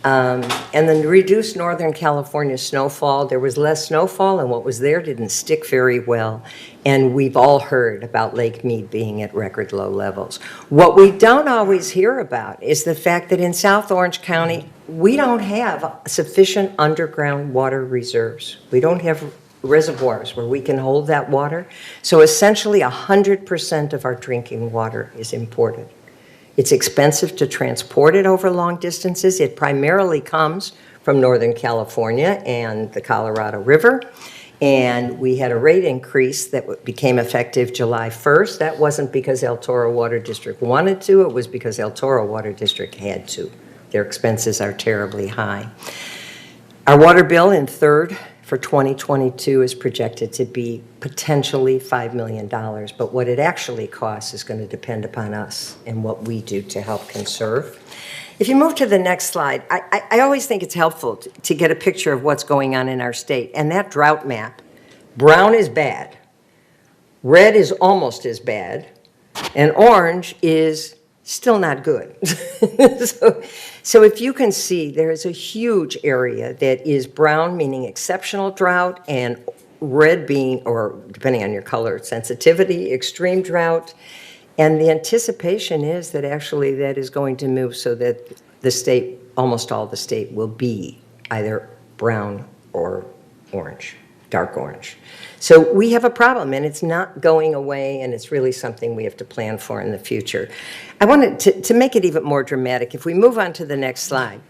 And then reduced Northern California snowfall. There was less snowfall, and what was there didn't stick very well. And we've all heard about Lake Mead being at record low levels. What we don't always hear about is the fact that in South Orange County, we don't have sufficient underground water reserves. We don't have reservoirs where we can hold that water. So essentially, 100% of our drinking water is imported. It's expensive to transport it over long distances. It primarily comes from Northern California and the Colorado River. And we had a rate increase that became effective July 1st. That wasn't because El Toro Water District wanted to, it was because El Toro Water District had to. Their expenses are terribly high. Our water bill in third for 2022 is projected to be potentially $5 million, but what it actually costs is going to depend upon us and what we do to help conserve. If you move to the next slide, I always think it's helpful to get a picture of what's going on in our state. And that drought map, brown is bad, red is almost as bad, and orange is still not good. So if you can see, there is a huge area that is brown, meaning exceptional drought, and red being, or depending on your color, sensitivity, extreme drought. And the anticipation is that actually that is going to move so that the state, almost all the state, will be either brown or orange, dark orange. So we have a problem, and it's not going away, and it's really something we have to plan for in the future. I wanted to make it even more dramatic. If we move on to the next slide.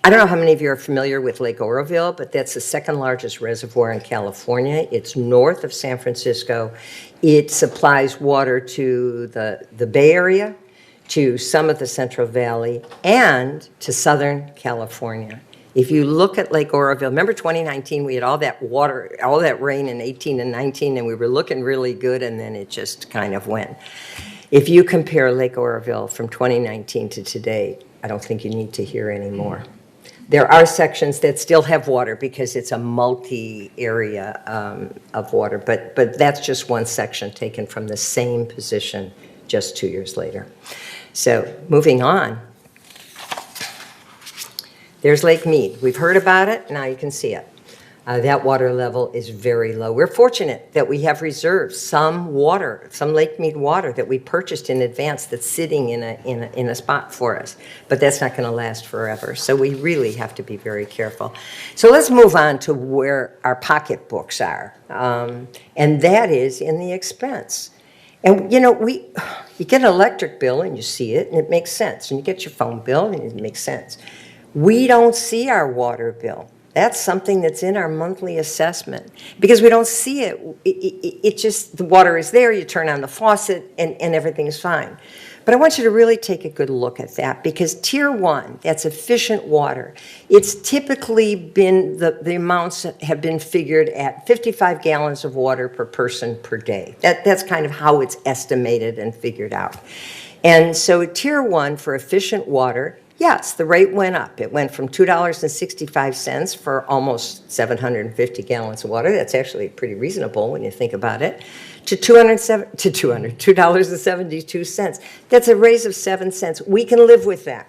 I don't know how many of you are familiar with Lake Oroville, but that's the second largest reservoir in California. It's north of San Francisco. It supplies water to the Bay Area, to some of the Central Valley, and to Southern California. If you look at Lake Oroville, remember 2019, we had all that water, all that rain in 18 and 19, and we were looking really good, and then it just kind of went. If you compare Lake Oroville from 2019 to today, I don't think you need to hear any more. There are sections that still have water because it's a multi-area of water, but that's just one section taken from the same position just 2 years later. So moving on, there's Lake Mead. We've heard about it, now you can see it. That water level is very low. We're fortunate that we have reserves, some water, some Lake Mead water that we purchased in advance that's sitting in a spot for us. But that's not going to last forever. So we really have to be very careful. So let's move on to where our pocketbooks are. And that is in the expense. And, you know, you get an electric bill and you see it and it makes sense. And you get your phone bill and it makes sense. We don't see our water bill. That's something that's in our monthly assessment. Because we don't see it, it just, the water is there, you turn on the faucet, and everything is fine. But I want you to really take a good look at that, because Tier 1, that's efficient water, it's typically been, the amounts have been figured at 55 gallons of water per person per day. That's kind of how it's estimated and figured out. And so Tier 1 for efficient water, yes, the rate went up. It went from $2.65 for almost 750 gallons of water. That's actually pretty reasonable when you think about it, to $2.72. That's a raise of 7 cents. We can live with that.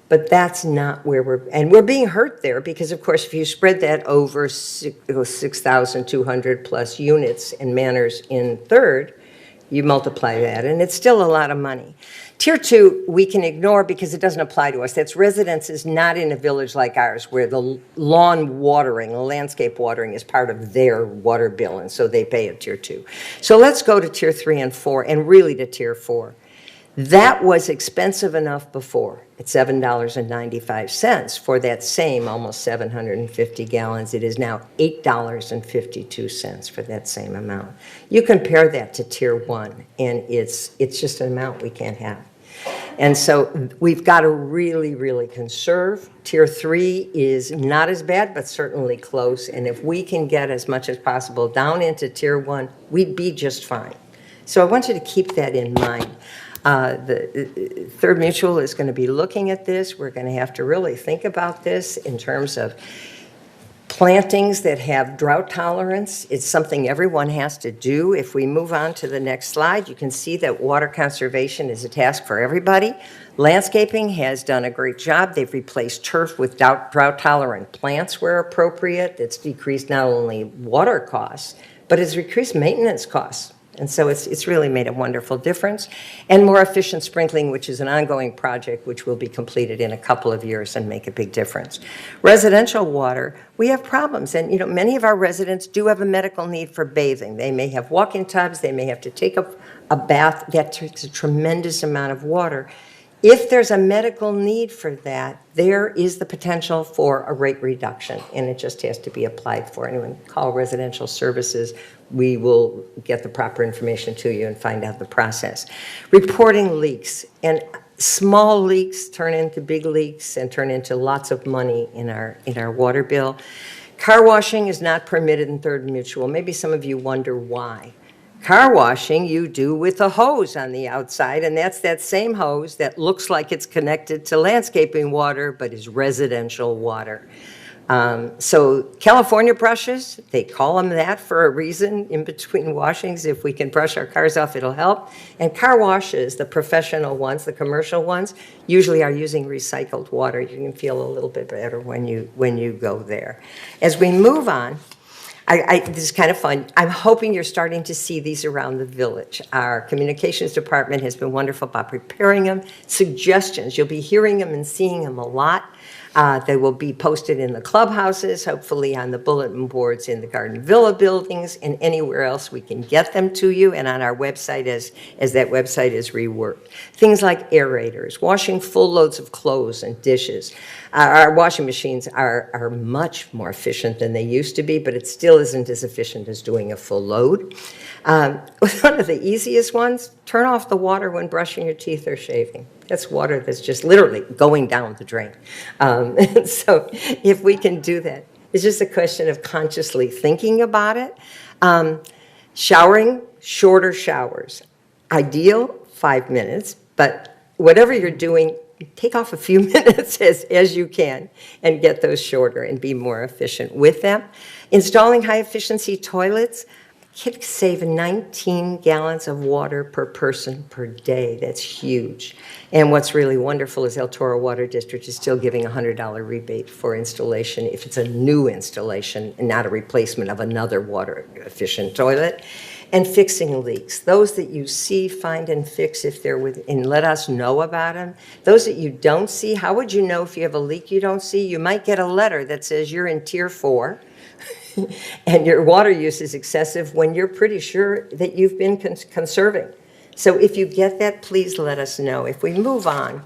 But that's not where we're being hurt there because, of course, if you spread that over 6,200 plus units and Manners in third, you multiply that, and it's still a lot of money. Tier 2, we can ignore because it doesn't apply to us. That's residences not in a village like ours where the lawn watering, landscape watering is part of their water bill, and so they pay a Tier 2. So let's go to Tier 3 and 4, and really to Tier 4. That was expensive enough before at $7.95 for that same almost 750 gallons. It is now $8.52 for that same amount. You compare that to Tier 1, and it's just an amount we can't have. And so we've got to really, really conserve. Tier 3 is not as bad, but certainly close. And if we can get as much as possible down into Tier 1, we'd be just fine. So I want you to keep that in mind. The Third Mutual is going to be looking at this. We're going to have to really think about this in terms of plantings that have drought tolerance. It's something everyone has to do. If we move on to the next slide, you can see that water conservation is a task for everybody. Landscaping has done a great job. They've replaced turf with drought-tolerant plants where appropriate. It's decreased not only water costs, but it's decreased maintenance costs. And so it's really made a wonderful difference. And more efficient sprinkling, which is an ongoing project, which will be completed in a couple of years and make a big difference. Residential water, we have problems. And, many of our residents do have a medical need for bathing. They may have walk-in tubs. They may have to take a bath. That takes a tremendous amount of water. If there's a medical need for that, there is the potential for a rate reduction, and it just has to be applied for. Anyone call residential services, we will get the proper information to you and find out the process. Reporting leaks, and small leaks turn into big leaks and turn into lots of money in our water bill. Car washing is not permitted in Third Mutual. Maybe some of you wonder why. Car washing you do with a hose on the outside, and that's that same hose that looks like it's connected to landscaping water, but is residential water. So California brushes, they call them that for a reason in between washings. If we can brush our cars off, it'll help. And car washes, the professional ones, the commercial ones, usually are using recycled water. You can feel a little bit better when you go there. As we move on, this is kind of fun. I'm hoping you're starting to see these around the village. Our communications department has been wonderful about preparing them. Suggestions, you'll be hearing them and seeing them a lot. They will be posted in the clubhouses, hopefully on the bulletin boards in the Garden Villa buildings, and anywhere else we can get them to you, and on our website as that website is reworked. Things like aerators, washing full loads of clothes and dishes. Our washing machines are much more efficient than they used to be, but it still isn't as efficient as doing a full load. One of the easiest ones, turn off the water when brushing your teeth or shaving. That's water that's just literally going down the drain. So if we can do that, it's just a question of consciously thinking about it. Showering, shorter showers. Ideal, 5 minutes, but whatever you're doing, take off a few minutes as you can and get those shorter and be more efficient with them. Installing high-efficiency toilets, kids save 19 gallons of water per person per day. That's huge. And what's really wonderful is El Toro Water District is still giving a $100 rebate for installation if it's a new installation and not a replacement of another water-efficient toilet. And fixing leaks. Those that you see, find, and fix if they're and let us know about them. Those that you don't see, how would you know if you have a leak you don't see? You might get a letter that says you're in Tier 4 and your water use is excessive when you're pretty sure that you've been conserving. So if you get that, please let us know. If we move on,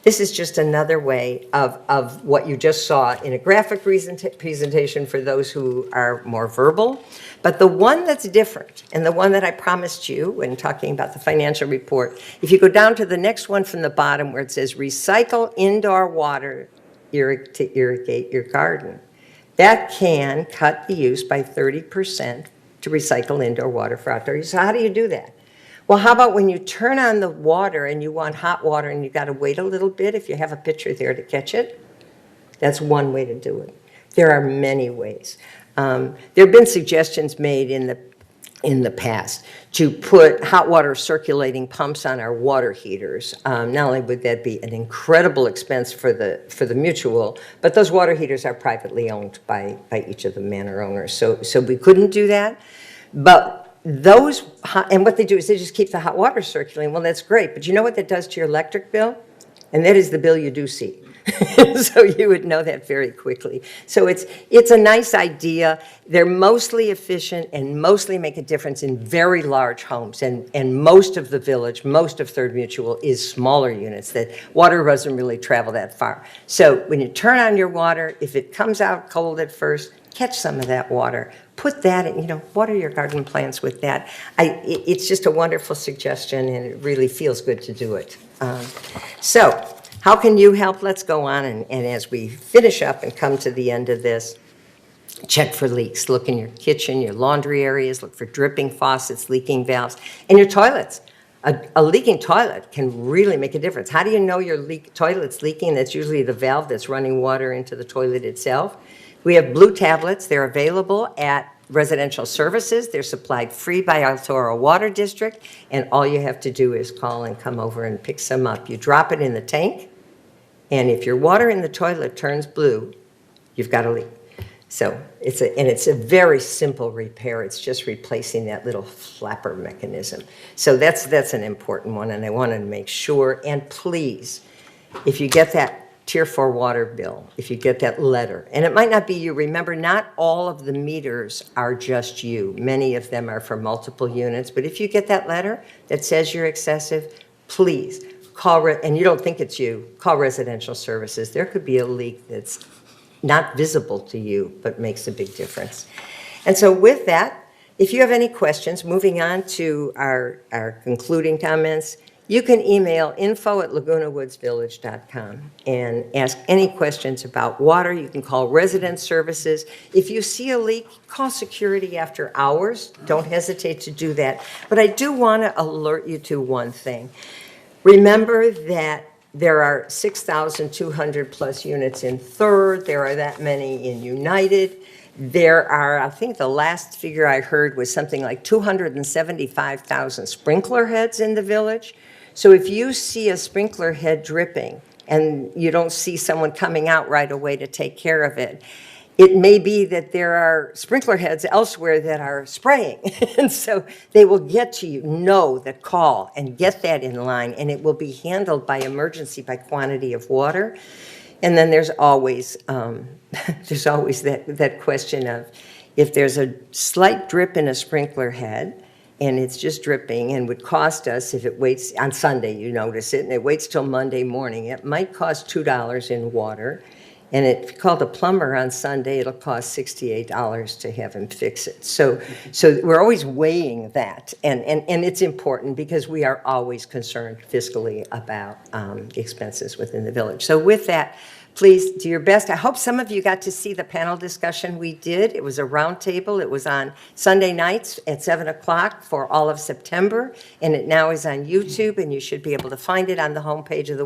this is just another way of what you just saw in a graphic presentation for those who are more verbal. But the one that's different, and the one that I promised you when talking about the financial report, if you go down to the next one from the bottom where it says recycle indoor water to irrigate your garden, that can cut the use by 30% to recycle indoor water for outdoor use. So how do you do that? Well, how about when you turn on the water and you want hot water and you got to wait a little bit if you have a pitcher there to catch it? That's one way to do it. There are many ways. There have been suggestions made in the past to put hot water circulating pumps on our water heaters. Not only would that be an incredible expense for the mutual, but those water heaters are privately owned by each of the manor owners. So we couldn't do that. But and what they do is they just keep the hot water circulating. Well, that's great, but you know what that does to your electric bill? And that is the bill you do see. So you would know that very quickly. So it's a nice idea. They're mostly efficient and mostly make a difference in very large homes. And most of the village, most of Third Mutual is smaller units that water doesn't really travel that far. So when you turn on your water, if it comes out cold at first, catch some of that water. Put that in, water your garden plants with that. It's just a wonderful suggestion, and it really feels good to do it. So how can you help? Let's go on, and as we finish up and come to the end of this, check for leaks. Look in your kitchen, your laundry areas, look for dripping faucets, leaking valves, and your toilets. A leaking toilet can really make a difference. How do you know your toilet's leaking? That's usually the valve that's running water into the toilet itself. We have blue tablets. They're available at residential services. They're supplied free by El Toro Water District, and all you have to do is call and come over and pick some up. You drop it in the tank, and if your water in the toilet turns blue, you've got a leak. So it's a very simple repair. It's just replacing that little flapper mechanism. So that's an important one, and I wanted to make sure. And please, if you get that Tier 4 water bill, if you get that letter, and it might not be you, remember, not all of the meters are just you. Many of them are for multiple units, but if you get that letter that says you're excessive, please call, and you don't think it's you, call residential services. There could be a leak that's not visible to you, but makes a big difference. And so with that, if you have any questions, moving on to our concluding comments, you can email info@lagunawoodsvillage.com and ask any questions about water. You can call resident services. If you see a leak, call security after hours. Don't hesitate to do that. But I do want to alert you to one thing. Remember that there are 6,200 plus units in Third. There are that many in United. There are, I think the last figure I heard was something like 275,000 sprinkler heads in the village. So if you see a sprinkler head dripping and you don't see someone coming out right away to take care of it, it may be that there are sprinkler heads elsewhere that are spraying. And so they will get to you. Know that, call and get that in line, and it will be handled by emergency by quantity of water. And then there's always that question of if there's a slight drip in a sprinkler head, and it's just dripping and would cost us, if it waits, on Sunday you notice it, and it waits till Monday morning, it might cost $2 in water. And if you called a plumber on Sunday, it'll cost $68 to have him fix it. So we're always weighing that. And it's important because we are always concerned fiscally about expenses within the village. So with that, please do your best. I hope some of you got to see the panel discussion we did. It was a roundtable. It was on Sunday nights at 7 o'clock for all of September, and it now is on YouTube, and you should be able to find it on the homepage of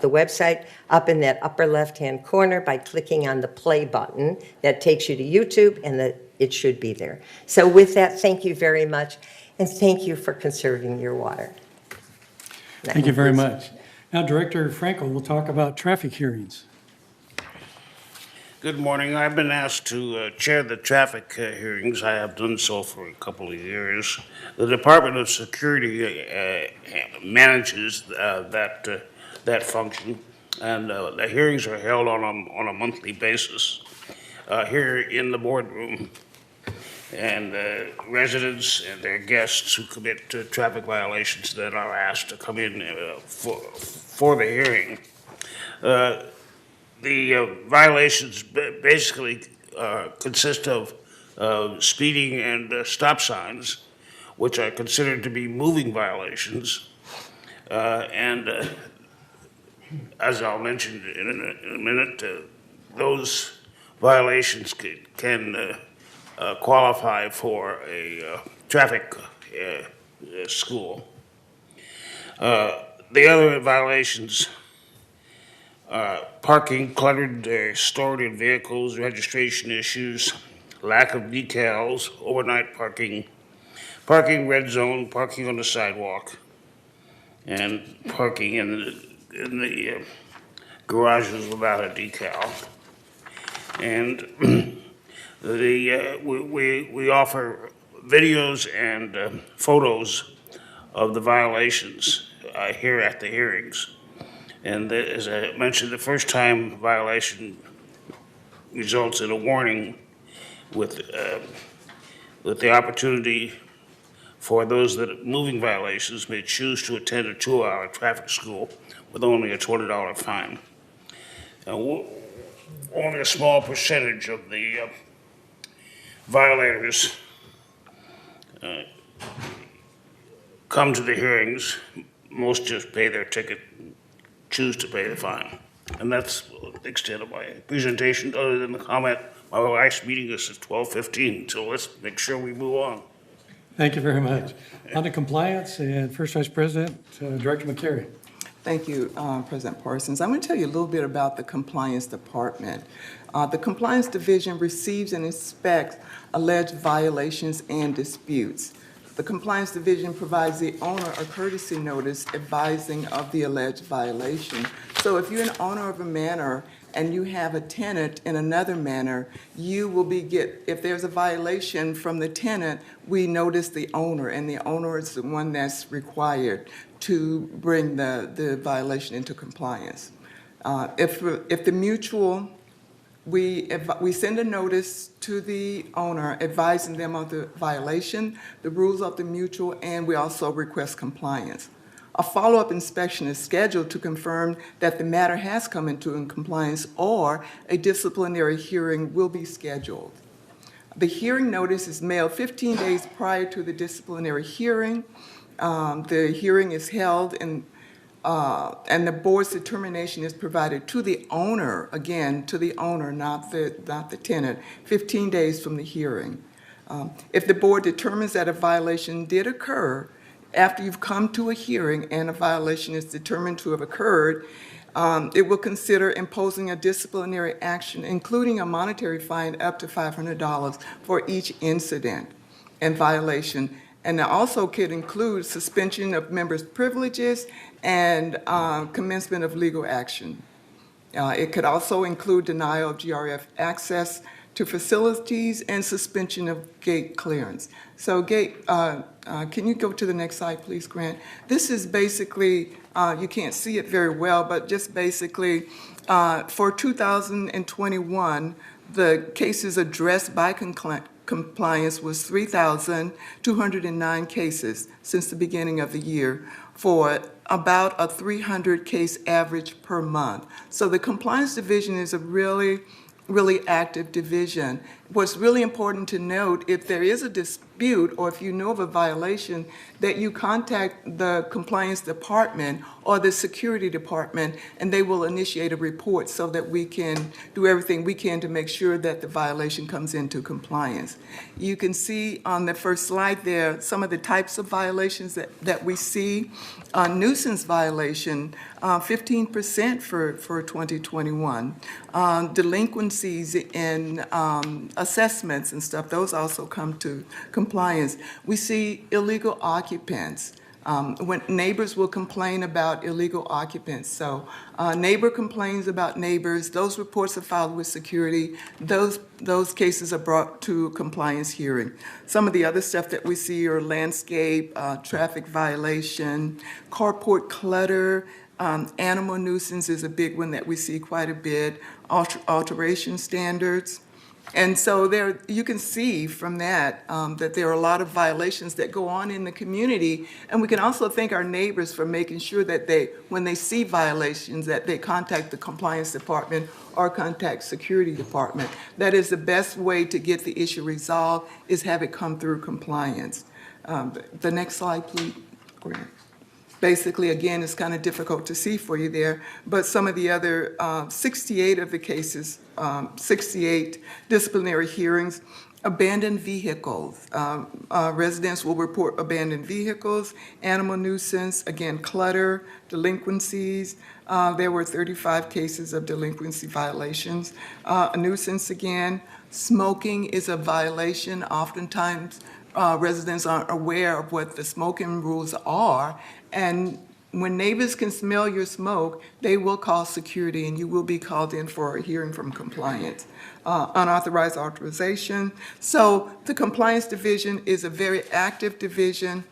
the website up in that upper left-hand corner by clicking on the play button. That takes you to YouTube, and it should be there. So with that, thank you very much, and thank you for conserving your water.
Thank you very much. Now, Director Frankel will talk about traffic hearings.
Good morning. I've been asked to chair the traffic hearings. I have done so for a couple of years. The Department of Security manages that function, and the hearings are held on a monthly basis here in the boardroom. And residents and their guests who commit to traffic violations then are asked to come in for the hearing. The violations basically consist of speeding and stop signs, which are considered to be moving violations. As I'll mention in a minute, those violations can qualify for a traffic school. The other violations are parking cluttered or stored in vehicles, registration issues, lack of decals, overnight parking, parking red zone, parking on the sidewalk, and parking in the garages without a decal. And we offer videos and photos of the violations here at the hearings. And as I mentioned, the first time violation results in a warning with the opportunity for those that are moving violations may choose to attend a 2-hour traffic school with only a $20 fine. Only a small percentage of the violators come to the hearings. Most just pay their ticket, choose to pay the fine. And that's the extent of my presentation, other than the comment, my wife's meeting us at 12:15, so let's make sure we move on.
Thank you very much. On to compliance, and First Vice President, Director McCary.
Thank you, President Parsons. I'm going to tell you a little bit about the Compliance Department. The Compliance Division receives and inspects alleged violations and disputes. The Compliance Division provides the owner a courtesy notice advising of the alleged violation. So if you're an owner of a manor and you have a tenant in another manner, you will if there's a violation from the tenant, we notice the owner, and the owner is the one that's required to bring the violation into compliance. If the mutual, we send a notice to the owner advising them of the violation, the rules of the mutual, and we also request compliance. A follow-up inspection is scheduled to confirm that the matter has come into compliance, or a disciplinary hearing will be scheduled. The hearing notice is mailed 15 days prior to the disciplinary hearing. The hearing is held and the board's determination is provided to the owner, again, to the owner, not the tenant, 15 days from the hearing. If the board determines that a violation did occur after you've come to a hearing and a violation is determined to have occurred, it will consider imposing a disciplinary action, including a monetary fine up to $500 for each incident and violation. And it also could include suspension of members' privileges and commencement of legal action. It could also include denial of GRF access to facilities and suspension of gate clearance. So can you go to the next slide, please, Grant? This is basically, you can't see it very well, but just basically for 2021, the cases addressed by compliance was 3,209 cases since the beginning of the year, for about a 300 case average per month. So the compliance division is a really active division. What's really important to note, if there is a dispute or if you know of a violation, that you contact the compliance department or the security department, and they will initiate a report so that we can do everything we can to make sure that the violation comes into compliance. You can see on the first slide there some of the types of violations that we see. Nuisance violation, 15% for 2021. Delinquencies in assessments and stuff, those also come to compliance. We see illegal occupants. When neighbors will complain about illegal occupants. So neighbor complains about neighbors, those reports are filed with security, those cases are brought to compliance hearing. Some of the other stuff that we see are landscape, traffic violation, carport clutter, animal nuisance is a big one that we see quite a bit, alteration standards. And so there, you can see from that that there are a lot of violations that go on in the community, and we can also thank our neighbors for making sure that when they see violations, that they contact the compliance department or contact security department. That is the best way to get the issue resolved, is have it come through compliance. The next slide, please, Grant. Basically, again, it's kind of difficult to see for you there, but some of the other 68 of the cases, 68 disciplinary hearings, abandoned vehicles. Residents will report abandoned vehicles, animal nuisance, again, clutter, delinquencies. There were 35 cases of delinquency violations. A nuisance again. Smoking is a violation. Oftentimes, residents aren't aware of what the smoking rules are, and when neighbors can smell your smoke, they will call security and you will be called in for a hearing from compliance. Unauthorized authorization. So the compliance division is a very active division,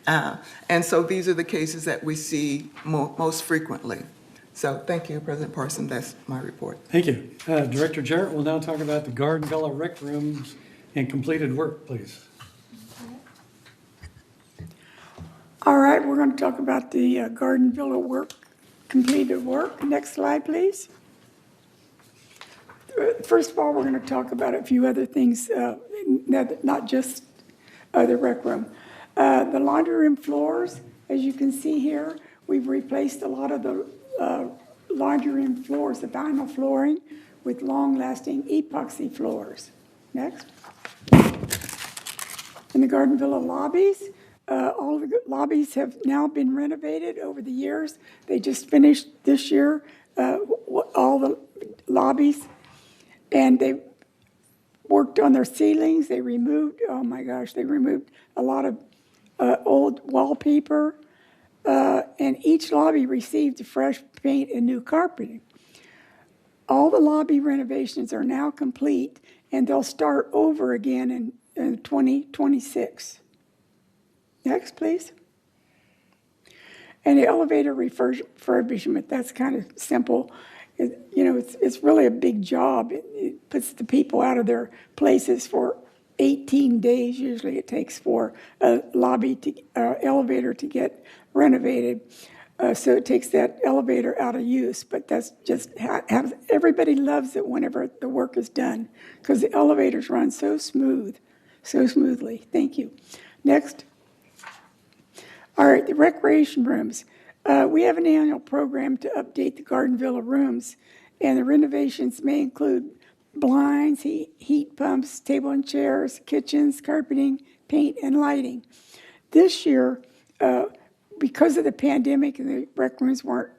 and so these are the cases that we see most frequently. So thank you, President Parson. That's my report.
Thank you. Director Jarrett will now talk about the Garden Villa rec rooms and completed work, please.
All right, we're going to talk about the Garden Villa work, completed work. Next slide, please. First of all, we're going to talk about a few other things, not just the rec room. The laundry room floors, as you can see here, we've replaced a lot of the laundry room floors, the vinyl flooring, with long-lasting epoxy floors. Next. In the Garden Villa lobbies, all of the lobbies have now been renovated over the years. They just finished this year, all the lobbies, and they worked on their ceilings. They removed, oh my gosh, they removed a lot of old wallpaper, and each lobby received fresh paint and new carpeting. all the lobby renovations are now complete, and they'll start over again in 2026. Next, please. And the elevator refurbishment, that's kind of simple. It's really a big job. It puts the people out of their places for 18 days. Usually it takes for a elevator to get renovated. So it takes that elevator out of use, but that's just everybody loves it whenever the work is done because the elevators run so smoothly. Thank you. Next. All right, the recreation rooms. We have an annual program to update the Garden Villa rooms, and the renovations may include blinds, heat pumps, table and chairs, kitchens, carpeting, paint, and lighting. This year, because of the pandemic and the rec rooms weren't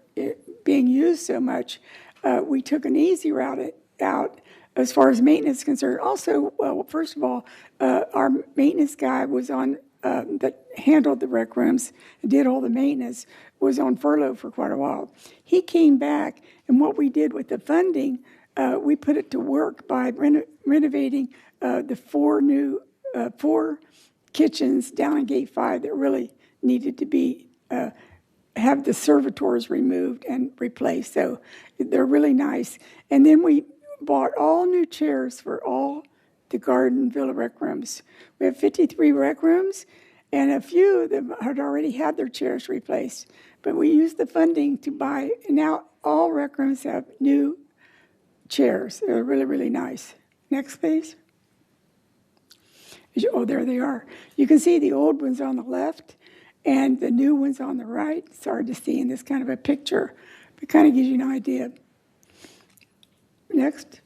being used so much, we took an easy route out as far as maintenance is concerned. Also, well, first of all, our maintenance guy was on that handled the rec rooms and did all the maintenance, was on furlough for quite a while. He came back, and what we did with the funding, we put it to work by renovating the four kitchens down in Gate 5 that really needed to be have the servitors removed and replaced. So they're really nice. And then we bought all new chairs for all the Garden Villa rec rooms. We have 53 rec rooms, and a few of them had already had their chairs replaced. But we used the funding to buy, and now all rec rooms have new chairs. They're really, really nice. Next, please. Oh, there they are. You can see the old ones on the left and the new ones on the right. It's hard to see in this kind of a picture, but it kind of gives you an idea. Next.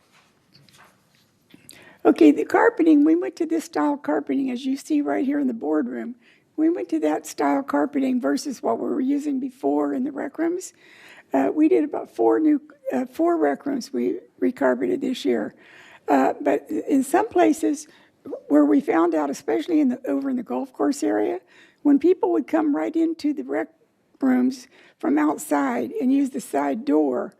Okay, the carpeting, we went to this style carpeting, as you see right here in the boardroom. We went to that style carpeting versus what we were using before in the rec rooms. We did about four rec rooms we recarpeted this year. But in some places where we found out, especially over in the golf course area, when people would come right into the rec rooms from outside and use the side door,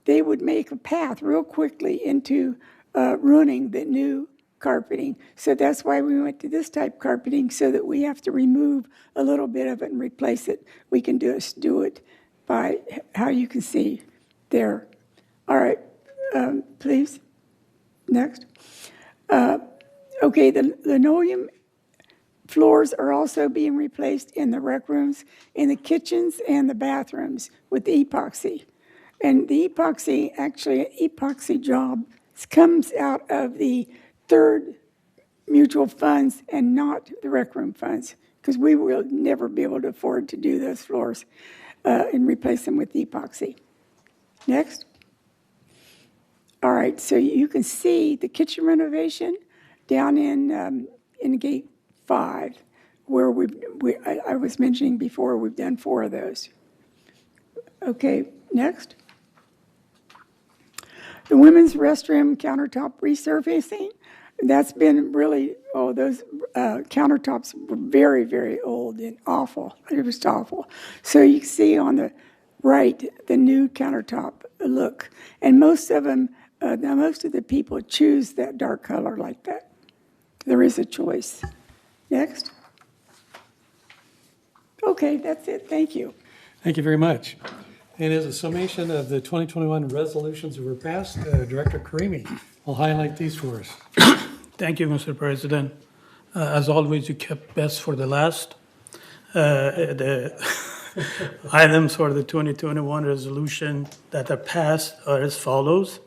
they would make a path real quickly into ruining the new carpeting. So that's why we went to this type carpeting, so that we have to remove a little bit of it and replace it. We can do it by how you can see there. All right, please. Next. Okay, the linoleum floors are also being replaced in the rec rooms, in the kitchens and the bathrooms with the epoxy. And the epoxy, actually, an epoxy job comes out of the third mutual funds and not the rec room funds, because we will never be able to afford to do those floors and replace them with epoxy. Next. All right, so you can see the kitchen renovation down in Gate 5, where I was mentioning before, we've done 4 of those. Okay, next. The women's restroom countertop resurfacing, that's been really, those countertops were very, very old and awful. It was awful. So you can see on the right, the new countertop look. And most of them, most of the people choose that dark color like that. There is a choice. Next. Okay, that's it. Thank you.
Thank you very much. And as a summation of the 2021 resolutions that were passed, Director Karimi will highlight these for us.
Thank you, Mr. President. As always, you kept best for the last. The items for the 2021 resolution that are passed are as follows.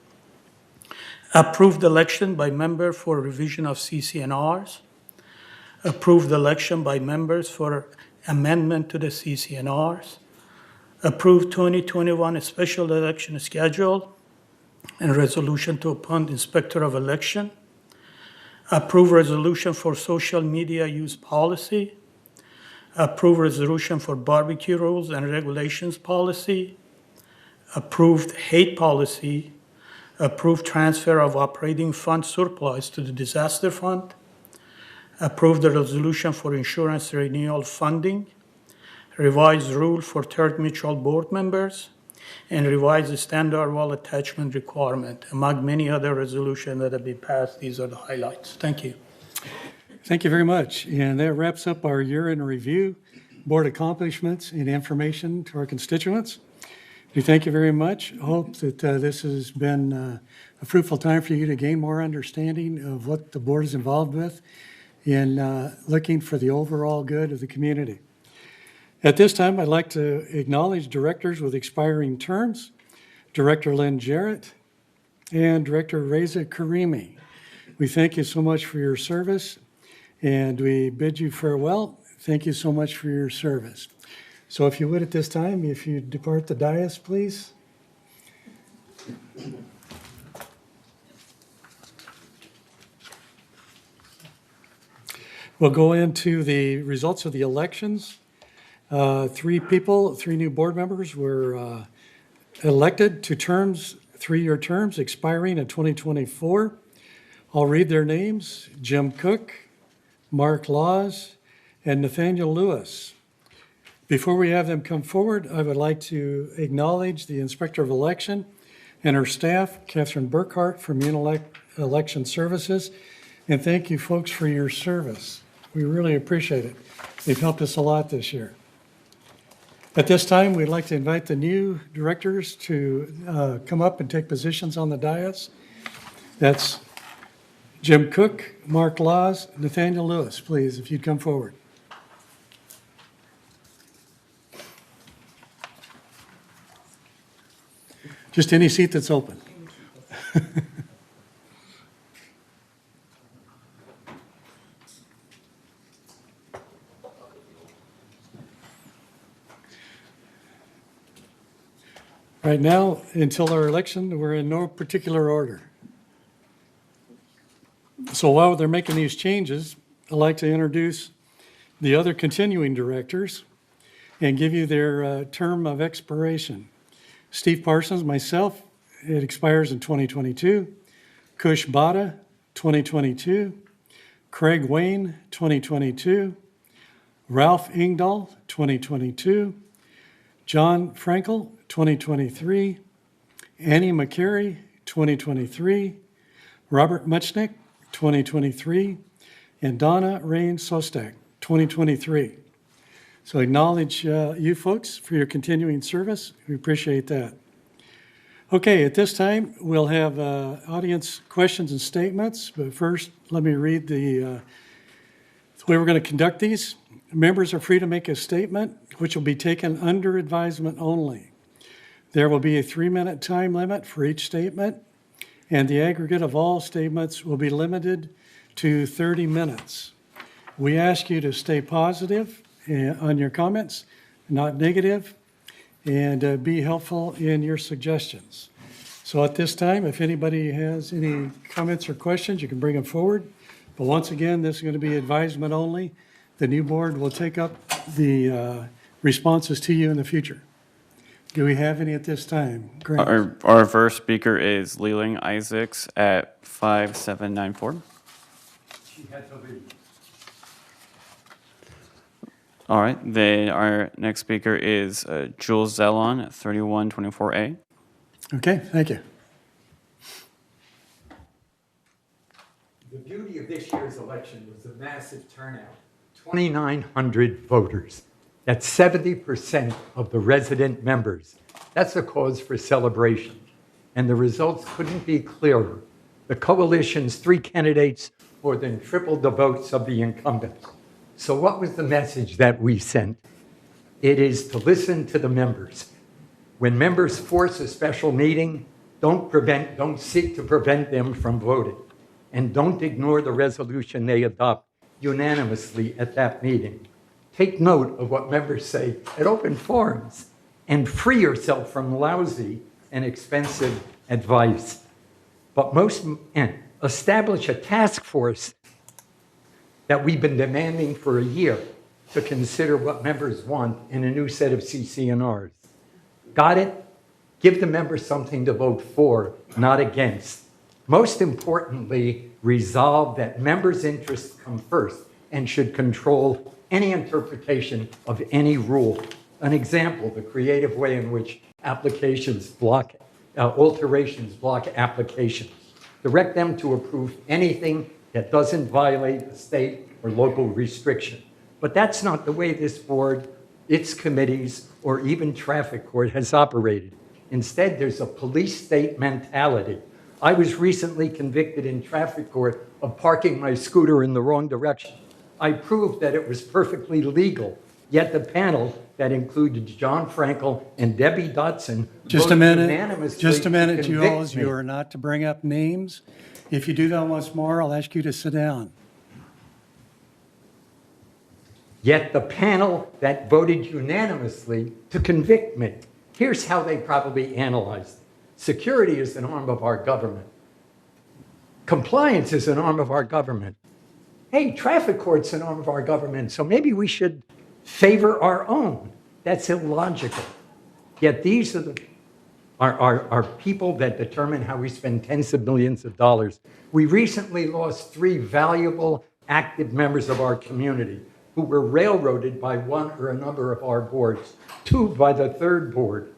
Approved election by member for revision of CCNRs. Approved election by members for amendment to the CCNRs. Approved 2021 special election schedule and resolution to appoint inspector of election. Approve resolution for social media use policy. Approve resolution for barbecue rules and regulations policy. Approved hate policy. Approved transfer of operating fund surplus to the disaster fund. Approved the resolution for insurance renewal funding. Revised rule for third mutual board members. and revise the standard wall attachment requirement. Among many other resolutions that have been passed, these are the highlights. Thank you.
Thank you very much. And that wraps up our year in review, board accomplishments, and information to our constituents. We thank you very much. Hope that this has been a fruitful time for you to gain more understanding of what the board is involved with in looking for the overall good of the community. At this time, I'd like to acknowledge directors with expiring terms, Director Lynn Jarrett and Director Reza Karimi. We thank you so much for your service, and we bid you farewell. Thank you so much for your service. So if you would at this time, if you depart the dais, please. We'll go into the results of the elections. 3 new board members were elected to terms, 3-year terms expiring in 2024. I'll read their names: Jim Cook, Mark Laws, and Nathaniel Lewis. Before we have them come forward, I would like to acknowledge the Inspector of Election and her staff, Catherine Burkhart from Election Services, and thank you folks for your service. We really appreciate it. They've helped us a lot this year. At this time, we'd like to invite the new directors to come up and take positions on the dais. That's Jim Cook, Mark Laws, Nathaniel Lewis, please, if you'd come forward. Just any seat that's open. Right now, until our election, we're in no particular order. So while they're making these changes, I'd like to introduce the other continuing directors and give you their term of expiration. Steve Parsons, myself, it expires in 2022. Kush Bada, 2022. Craig Wayne, 2022. Ralph Ingdahl, 2022. John Frankel, 2023. Annie McCary, 2023. Robert Muchnick, 2023. And Donna Rain Sostak, 2023. So acknowledge you folks for your continuing service. We appreciate that. Okay, at this time, we'll have audience questions and statements. But first, let me read the way we're going to conduct these. Members are free to make a statement, which will be taken under advisement only. There will be a 3-minute time limit for each statement, and the aggregate of all statements will be limited to 30 minutes. We ask you to stay positive on your comments, not negative, and be helpful in your suggestions. So at this time, if anybody has any comments or questions, you can bring them forward. But once again, this is going to be advisement only. The new board will take up the responses to you in the future. Do we have any at this time? Grant?
Our first speaker is Leland Isaacs at 5794.
She had to leave.
All right, then our next speaker is Jules Zellon at 3124A.
Okay, thank you.
The beauty of this year's election was the massive turnout. 2,900 voters. That's 70% of the resident members. That's a cause for celebration. And the results couldn't be clearer. The coalition's 3 candidates more than tripled the votes of the incumbents. So what was the message that we sent? It is to listen to the members. When members force a special meeting, don't seek to prevent them from voting. And don't ignore the resolution they adopt unanimously at that meeting. Take note of what members say at open forums and free yourself from lousy and expensive advice. But establish a task force that we've been demanding for a year to consider what members want in a new set of CC&Rs. Got it? Give the members something to vote for, not against. Most importantly, resolve that members' interests come first and should control any interpretation of any rule. An example, the creative way in which alterations block applications. Direct them to approve anything that doesn't violate a state or local restriction. But that's not the way this board, its committees, or even traffic court has operated. Instead, there's a police state mentality. I was recently convicted in traffic court of parking my scooter in the wrong direction. I proved that it was perfectly legal, yet the panel that included John Frankel and Debbie Dotson
Just a
voted
minute,
unanimously
just a minute,
to convict
Jules.
me.
You are not to bring up names. If you do that once more, I'll ask you to sit down.
Yet the panel that voted unanimously to convict me, here's how they probably analyzed it. Security is an arm of our government. Compliance is an arm of our government. Hey, traffic court's an arm of our government, so maybe we should favor our own. That's illogical. Yet these are people that determine how we spend tens of millions of dollars. We recently lost 3 valuable active members of our community who were railroaded by one or a number of our boards, 2 by the 3rd board.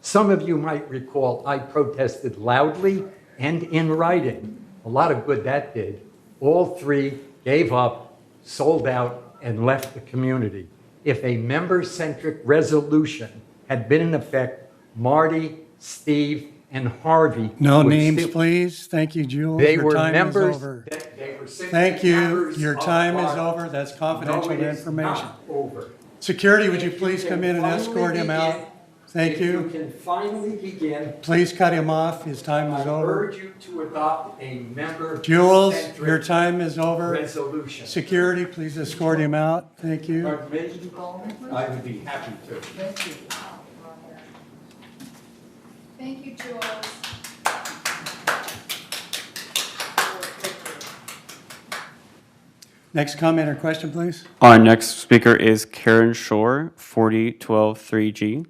Some of you might recall I protested loudly and in writing. A lot of good that did. All 3 gave up, sold out, and left the community. If a member-centric resolution had been in effect, Marty, Steve, and Harvey
No
would
names,
still-
please. Thank you, Jules.
They
Your
were
time
members.
is over.
They were simply
Thank you.
members
Your
of
time is
our-
over. That's confidential
No, it is
information.
not over.
Security, would you
If
please
can
come in and
finally
escort him out?
begin-
Thank
If
you.
you can finally begin,
Please cut him off. His time
I
is over.
urge you to adopt a member-centric
Jules, your time is over.
resolution.
Security, please escort him out. Thank you.
Pardon me? I would be happy to.
Thank you, Jules.
Next comment or question, please.
Our next speaker is Karen Shore, 40123G.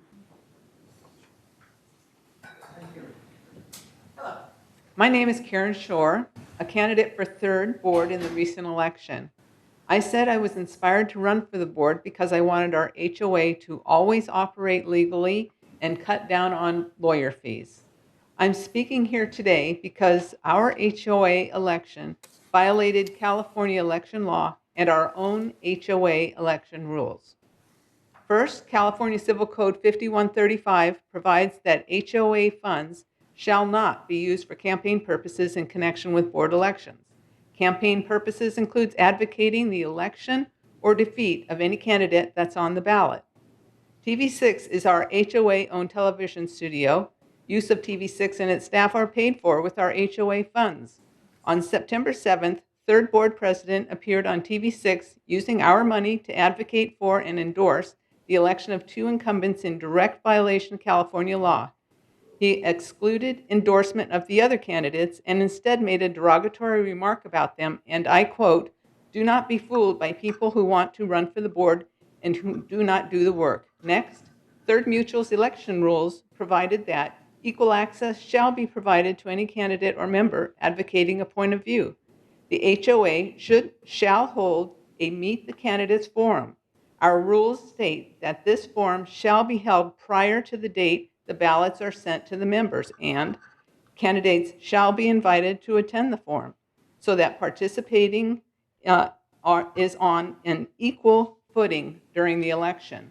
My name is Karen Shore, a candidate for 3rd board in the recent election. I said I was inspired to run for the board because I wanted our HOA to always operate legally and cut down on lawyer fees. I'm speaking here today because our HOA election violated California election law and our own HOA election rules. First, California Civil Code 5135 provides that HOA funds shall not be used for campaign purposes in connection with board elections. Campaign purposes includes advocating the election or defeat of any candidate that's on the ballot. TV6 is our HOA-owned television studio. Use of TV6 and its staff are paid for with our HOA funds. On September 7th, 3rd board president appeared on TV6 using our money to advocate for and endorse the election of 2 incumbents in direct violation of California law. He excluded endorsement of the other candidates and instead made a derogatory remark about them, and I quote, "Do not be fooled by people who want to run for the board and who do not do the work." Next, 3rd Mutual's election rules provided that equal access shall be provided to any candidate or member advocating a point of view. The HOA shall hold a Meet the Candidates forum. Our rules state that this forum shall be held prior to the date the ballots are sent to the members, and candidates shall be invited to attend the forum so that participating is on an equal footing during the election.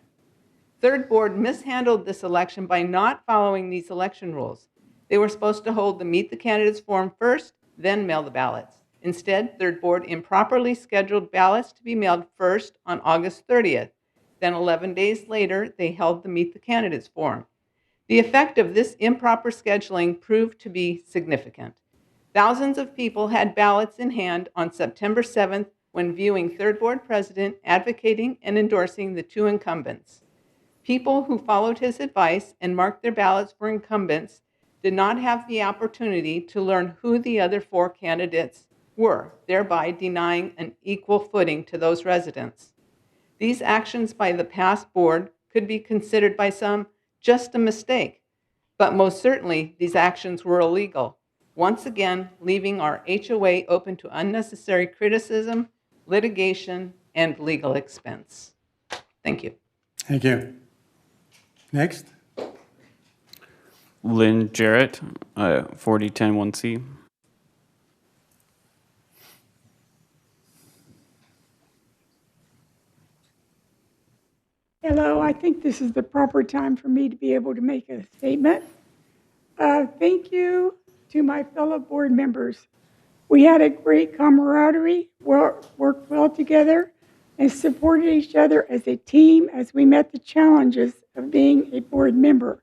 3rd board mishandled this election by not following these election rules. They were supposed to hold the Meet the Candidates forum first, then mail the ballots. Instead, 3rd board improperly scheduled ballots to be mailed first on August 30th. Then 11 days later, they held the Meet the Candidates forum. The effect of this improper scheduling proved to be significant. Thousands of people had ballots in hand on September 7th when viewing 3rd board president advocating and endorsing the 2 incumbents. People who followed his advice and marked their ballots for incumbents did not have the opportunity to learn who the other 4 candidates were, thereby denying an equal footing to those residents. These actions by the past board could be considered by some just a mistake, but most certainly these actions were illegal, once again leaving our HOA open to unnecessary criticism, litigation, and legal expense. Thank you.
Thank you. Next.
Lynn Jarrett, 40101C.
Hello, I think this is the proper time for me to be able to make a statement. Thank you to my fellow board members. We had a great camaraderie, worked well together, and supported each other as a team as we met the challenges of being a board member,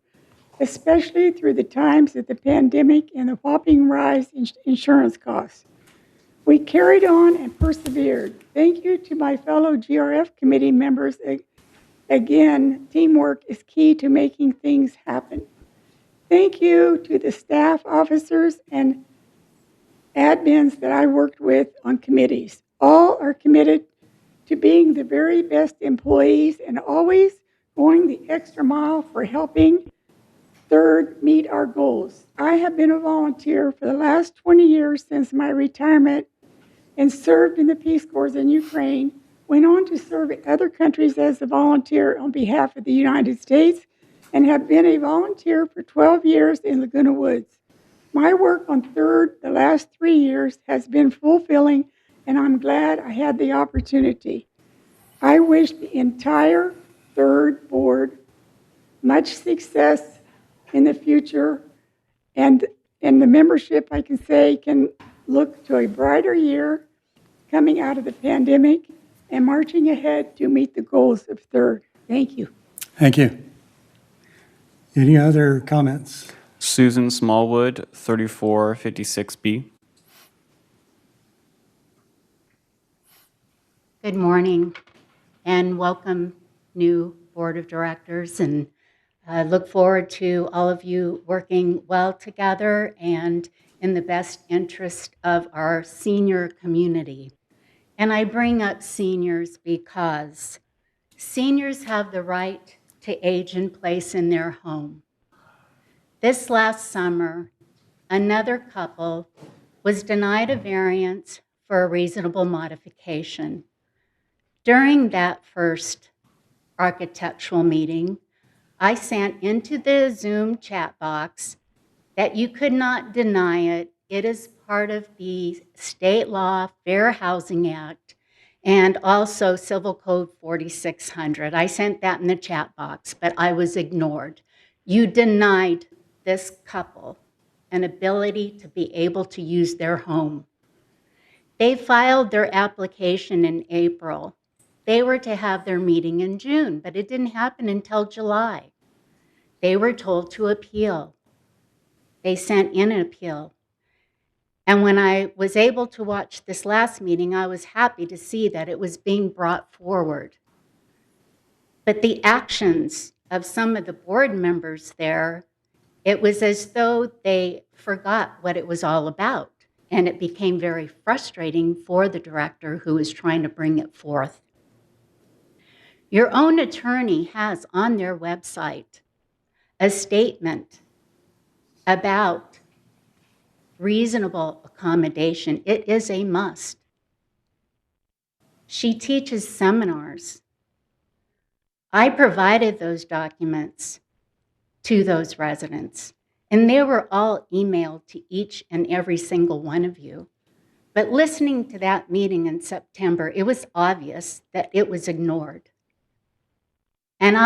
especially through the times of the pandemic and the whopping rise in insurance costs. We carried on and persevered. Thank you to my fellow GRF committee members. Again, teamwork is key to making things happen. Thank you to the staff, officers, and admins that I worked with on committees. All are committed to being the very best employees and always going the extra mile for helping Third meet our goals. I have been a volunteer for the last 20 years since my retirement and served in the Peace Corps in Ukraine, went on to serve in other countries as a volunteer on behalf of the United States, and have been a volunteer for 12 years in Laguna Woods. My work on Third the last 3 years has been fulfilling, and I'm glad I had the opportunity. I wish the entire Third board much success in the future, and the membership, I can say, can look to a brighter year coming out of the pandemic and marching ahead to meet the goals of Third. Thank you.
Thank you. Any other comments?
Susan Smallwood, 3456B.
Good morning and welcome, new Board of Directors, and I look forward to all of you working well together and in the best interest of our senior community. And I bring up seniors because seniors have the right to age in place in their home. This last summer, another couple was denied a variance for a reasonable modification. During that first architectural meeting, I sent into the Zoom chat box that you could not deny it. It is part of the state law, Fair Housing Act, and also Civil Code 4600. I sent that in the chat box, but I was ignored. You denied this couple an ability to be able to use their home. They filed their application in April. They were to have their meeting in June, but it didn't happen until July. They were told to appeal. They sent in an appeal. And when I was able to watch this last meeting, I was happy to see that it was being brought forward. But the actions of some of the board members there, it was as though they forgot what it was all about. And it became very frustrating for the director who was trying to bring it forth. Your own attorney has on their website a statement about reasonable accommodation. It is a must. She teaches seminars. I provided those documents to those residents, and they were all emailed to each and every single one of you. But listening to that meeting in September, it was obvious that it was ignored. And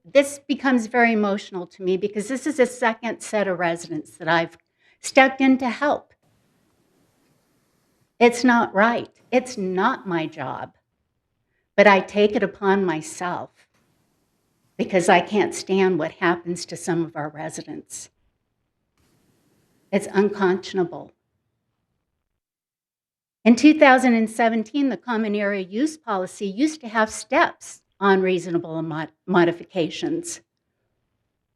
this becomes very emotional to me because this is a second set of residents that I've stepped in to help. It's not right. It's not my job. But I take it upon myself because I can't stand what happens to some of our residents. It's unconscionable. In 2017, the Common Area Use Policy used to have steps on reasonable modifications.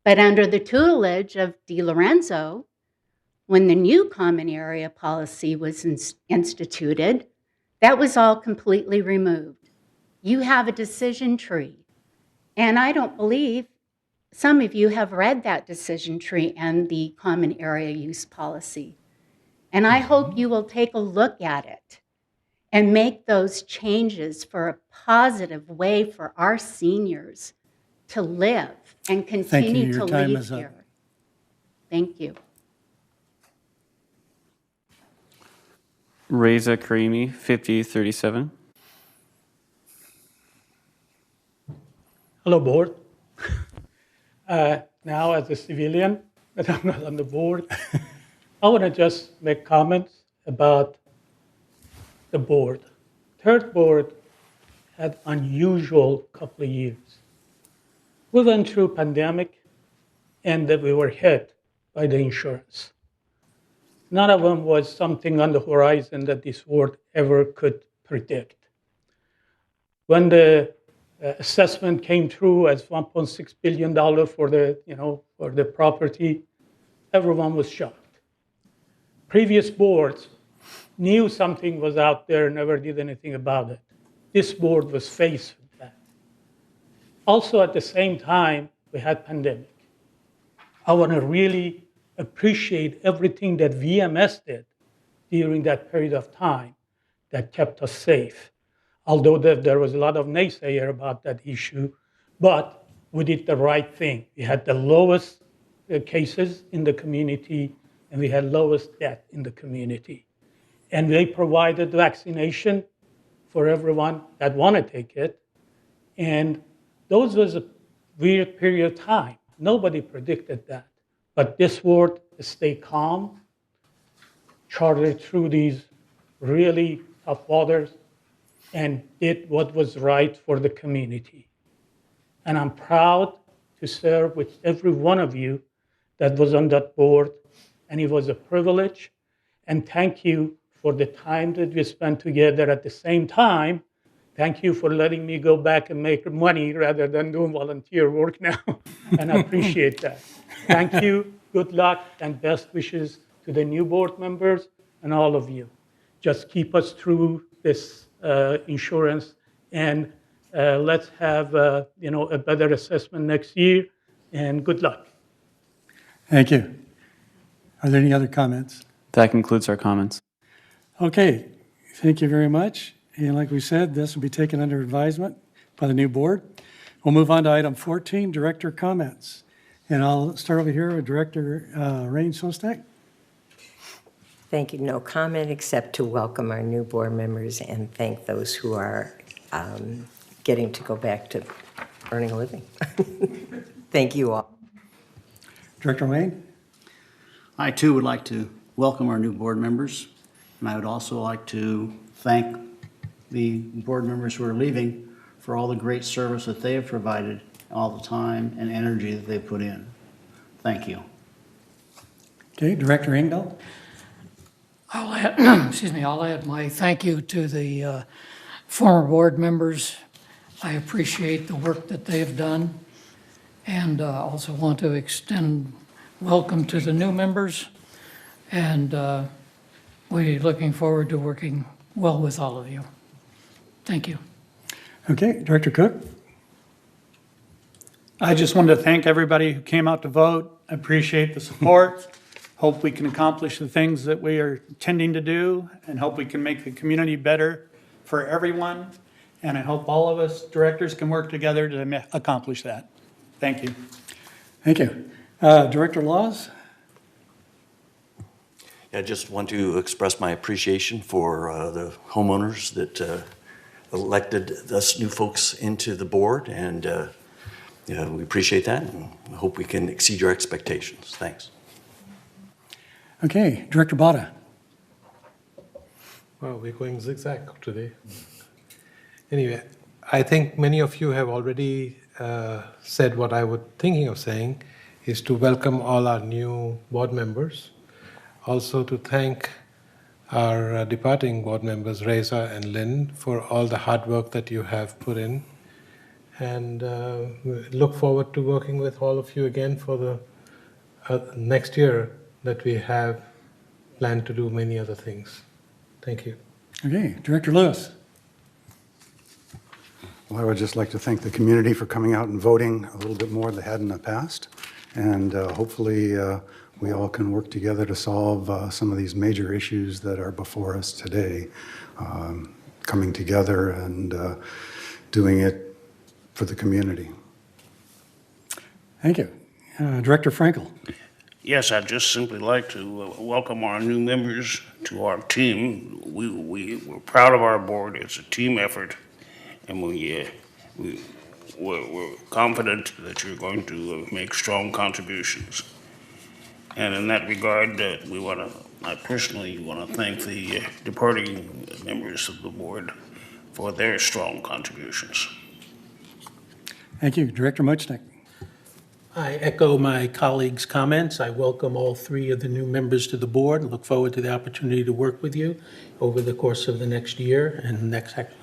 But under the tutelage of DiLorenzo, when the new Common Area Policy was instituted, that was all completely removed. You have a decision tree. And I don't believe some of you have read that decision tree and the Common Area Use Policy. And I hope you will take a look at it and make those changes for a positive way for our seniors to live and
Thank you.
continue
Your
to
time
leave
is up.
here. Thank you.
Reza Karimi, 5037.
Hello, board. Now, as a civilian, but I'm not on the board, I want to just make comments about the board. Third board had unusual couple of years. We went through pandemic, and that we were hit by the insurance. None of them was something on the horizon that this board ever could predict. When the assessment came through as $1.6 billion for the property, everyone was shocked. Previous boards knew something was out there, never did anything about it. This board was faced with that. Also, at the same time, we had pandemic. I want to really appreciate everything that VMS did during that period of time that kept us safe. Although there was a lot of naysayer about that issue, but we did the right thing. We had the lowest cases in the community, and we had lowest death in the community. And they provided vaccination for everyone that want to take it. And those was a weird period of time. Nobody predicted that. But this board stayed calm, charted through these really tough waters, and did what was right for the community. And I'm proud to serve with every one of you that was on that board, and it was a privilege. And thank you for the time that we spent together. At the same time, thank you for letting me go back and make money rather than doing volunteer work now. And I appreciate that. Thank you, good luck, and best wishes to the new board members and all of you. Just keep us through this insurance, and let's have a better assessment next year, and good luck.
Thank you. Are there any other comments?
That concludes our comments.
Okay, thank you very much. And like we said, this will be taken under advisement by the new board. We'll move on to item 14, director comments. And I'll start over here with Director Rain Sostak.
Thank you. No comment except to welcome our new board members and thank those who are getting to go back to earning a living. Thank you all.
Director Wayne?
I too would like to welcome our new board members, and I would also like to thank the board members who are leaving for all the great service that they have provided, all the time and energy that they put in. Thank you.
Okay, Director Engdahl?
I'll add my thank you to the former board members. I appreciate the work that they have done, and also want to extend welcome to the new members, and we're looking forward to working well with all of you. Thank you.
Okay, Director Cook?
I just wanted to thank everybody who came out to vote. I appreciate the support. Hope we can accomplish the things that we are intending to do, and hope we can make the community better for everyone. And I hope all of us directors can work together to accomplish that. Thank you.
Thank you. Director Laws?
I just want to express my appreciation for the homeowners that elected us new folks into the board, and we appreciate that, and I hope we can exceed your expectations. Thanks.
Okay, Director Bada.
Well, we're going zigzag today. Anyway, I think many of you have already said what I was thinking of saying, is to welcome all our new board members. Also to thank our departing board members, Reza and Lynn, for all the hard work that you have put in. And we look forward to working with all of you again for the next year that we have planned to do many other things. Thank you.
Okay, Director Lewis.
Well, I would just like to thank the community for coming out and voting a little bit more than they had in the past. And hopefully we all can work together to solve some of these major issues that are before us today. Coming together and doing it for the community.
Thank you. Director Frankel.
Yes, I'd just simply like to welcome our new members to our team. We're proud of our board. It's a team effort, and we're confident that you're going to make strong contributions. And in that regard, I personally want to thank the departing members of the board for their strong contributions.
Thank you. Director Muchnick.
I echo my colleagues' comments. I welcome all three of the new members to the board and look forward to the opportunity to work with you over the course of the next year and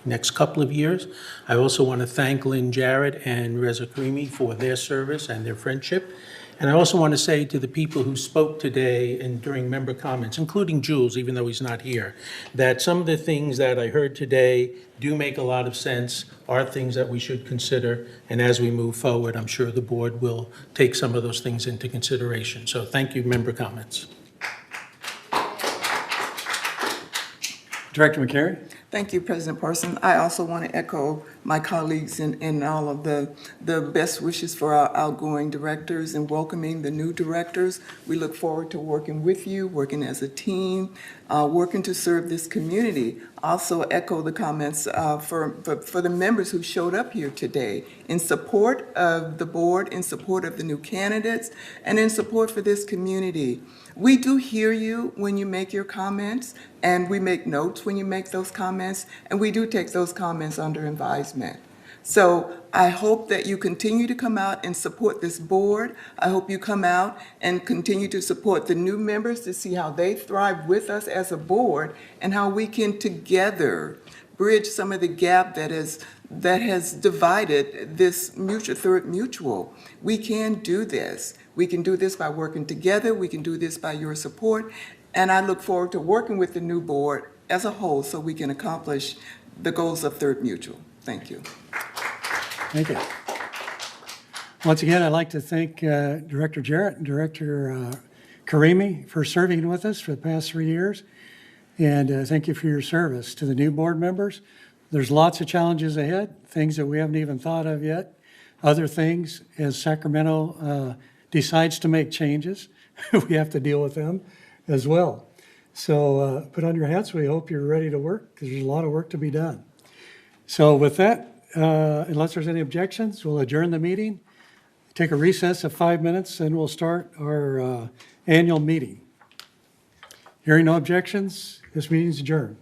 next couple of years. I also want to thank Lynn Jarrett and Reza Karimi for their service and their friendship. And I also want to say to the people who spoke today and during member comments, including Jules, even though he's not here, that some of the things that I heard today do make a lot of sense, are things that we should consider. And as we move forward, I'm sure the board will take some of those things into consideration. So thank you, member comments.
Director McCary.
Thank you, President Parson. I also want to echo my colleagues in all of the best wishes for our outgoing directors and welcoming the new directors. We look forward to working with you, working as a team, working to serve this community. Also echo the comments for the members who showed up here today in support of the board, in support of the new candidates, and in support for this community. We do hear you when you make your comments, and we make notes when you make those comments, and we do take those comments under advisement. So I hope that you continue to come out and support this board. I hope you come out and continue to support the new members to see how they thrive with us as a board and how we can together bridge some of the gap that has divided this third mutual. We can do this. We can do this by working together. We can do this by your support. And I look forward to working with the new board as a whole so we can accomplish the goals of Third Mutual. Thank you.
Thank you. Once again, I'd like to thank Director Jarrett and Director Karimi for serving with us for the past 3 years. And thank you for your service. To the new board members, there's lots of challenges ahead, things that we haven't even thought of yet. Other things, as Sacramento decides to make changes, we have to deal with them as well. So put on your hats. We hope you're ready to work because there's a lot of work to be done. So with that, unless there's any objections, we'll adjourn the meeting, take a recess of 5 minutes, and we'll start our annual meeting. Hearing no objections, this meeting is adjourned.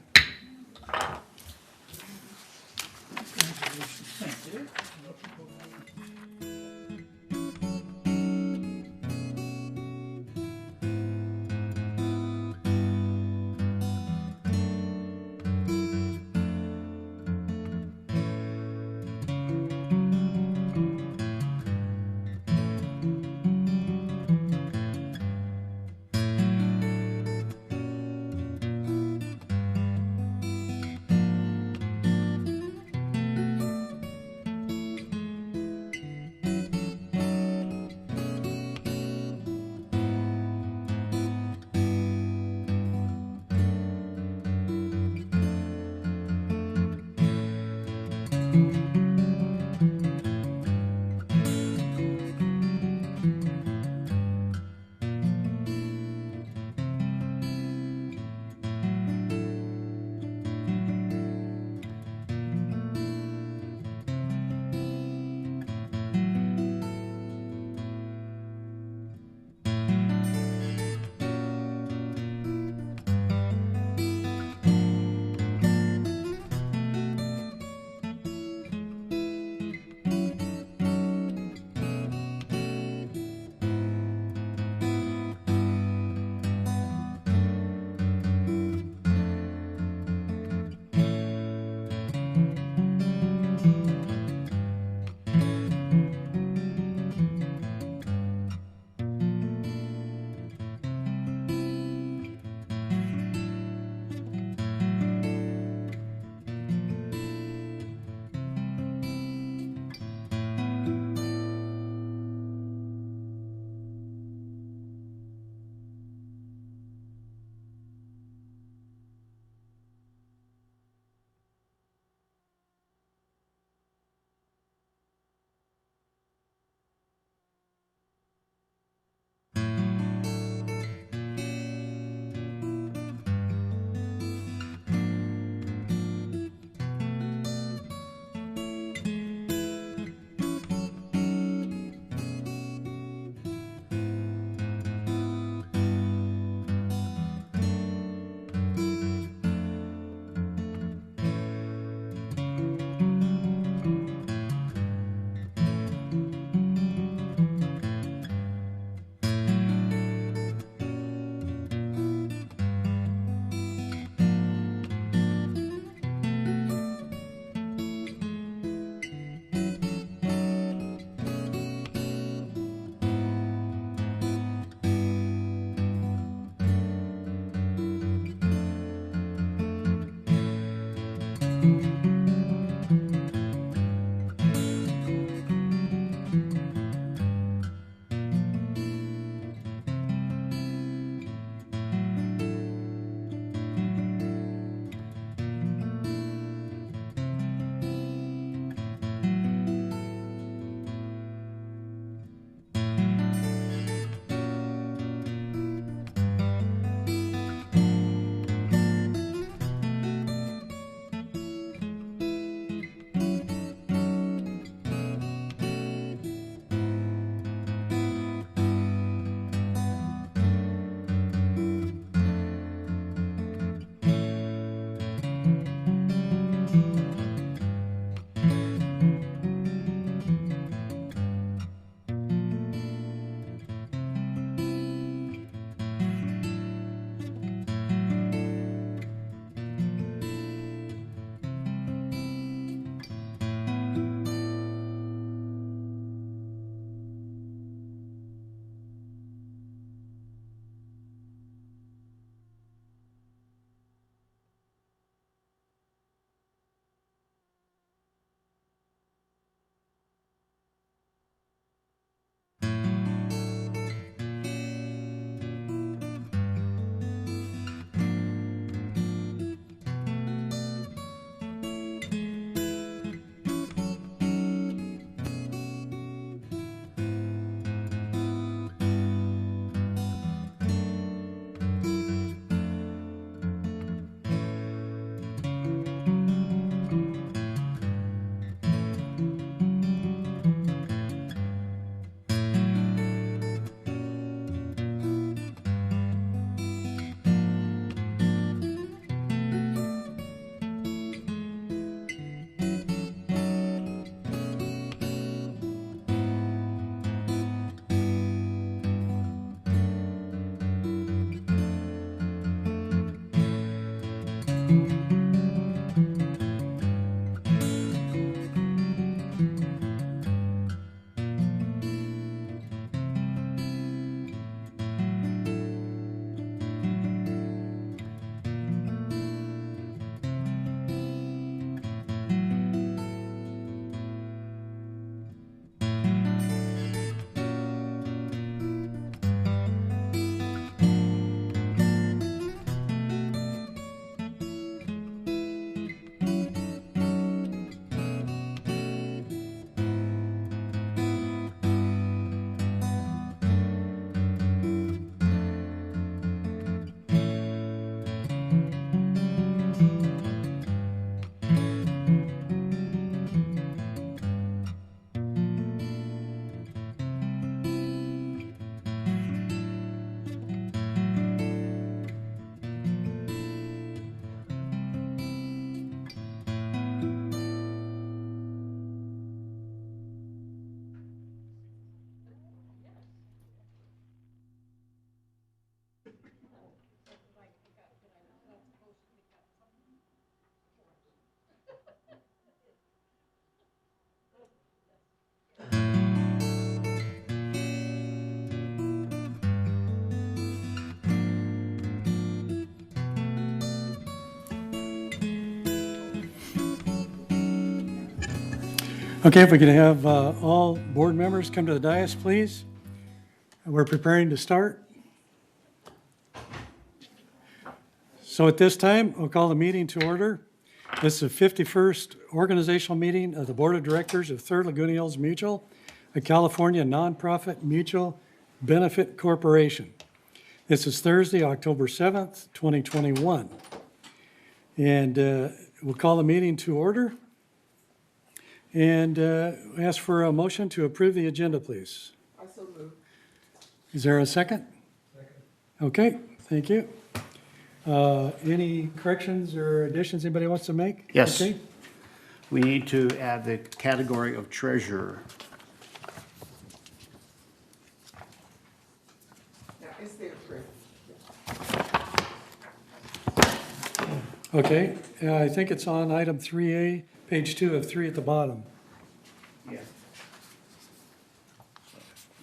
Okay, if we could have all board members come to the dais, please. We're preparing to start. So at this time, I'll call the meeting to order. This is the 51st organizational meeting of the Board of Directors of Third Laguna Hills Mutual, a California nonprofit mutual benefit corporation. This is Thursday, October 7th, 2021. And we'll call the meeting to order. And ask for a motion to approve the agenda, please.
I so move.
Is there a second? Second. Okay, thank you. Any corrections or additions anybody wants to make?
Yes.
Okay.
We need to add the category of treasurer.
Now, is there three?
Okay, I think it's on item 3A, page 2 of 3 at the bottom.
Yeah.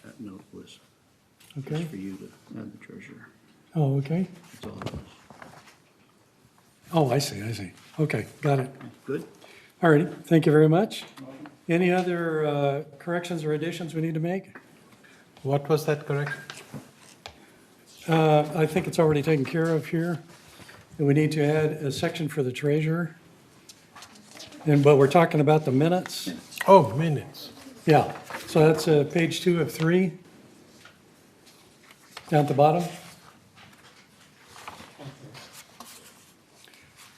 That note was
Okay.
just for you to add the treasurer.
Oh, okay.
That's all it was.
Oh, I see. Okay, got it.
Good.
All righty, thank you very much. Any other corrections or additions we need to make?
What was that correction?
I think it's already taken care of here. And we need to add a section for the treasurer. But we're talking about the minutes.
Oh, minutes.
Yeah, so that's page 2 of 3. Down at the bottom.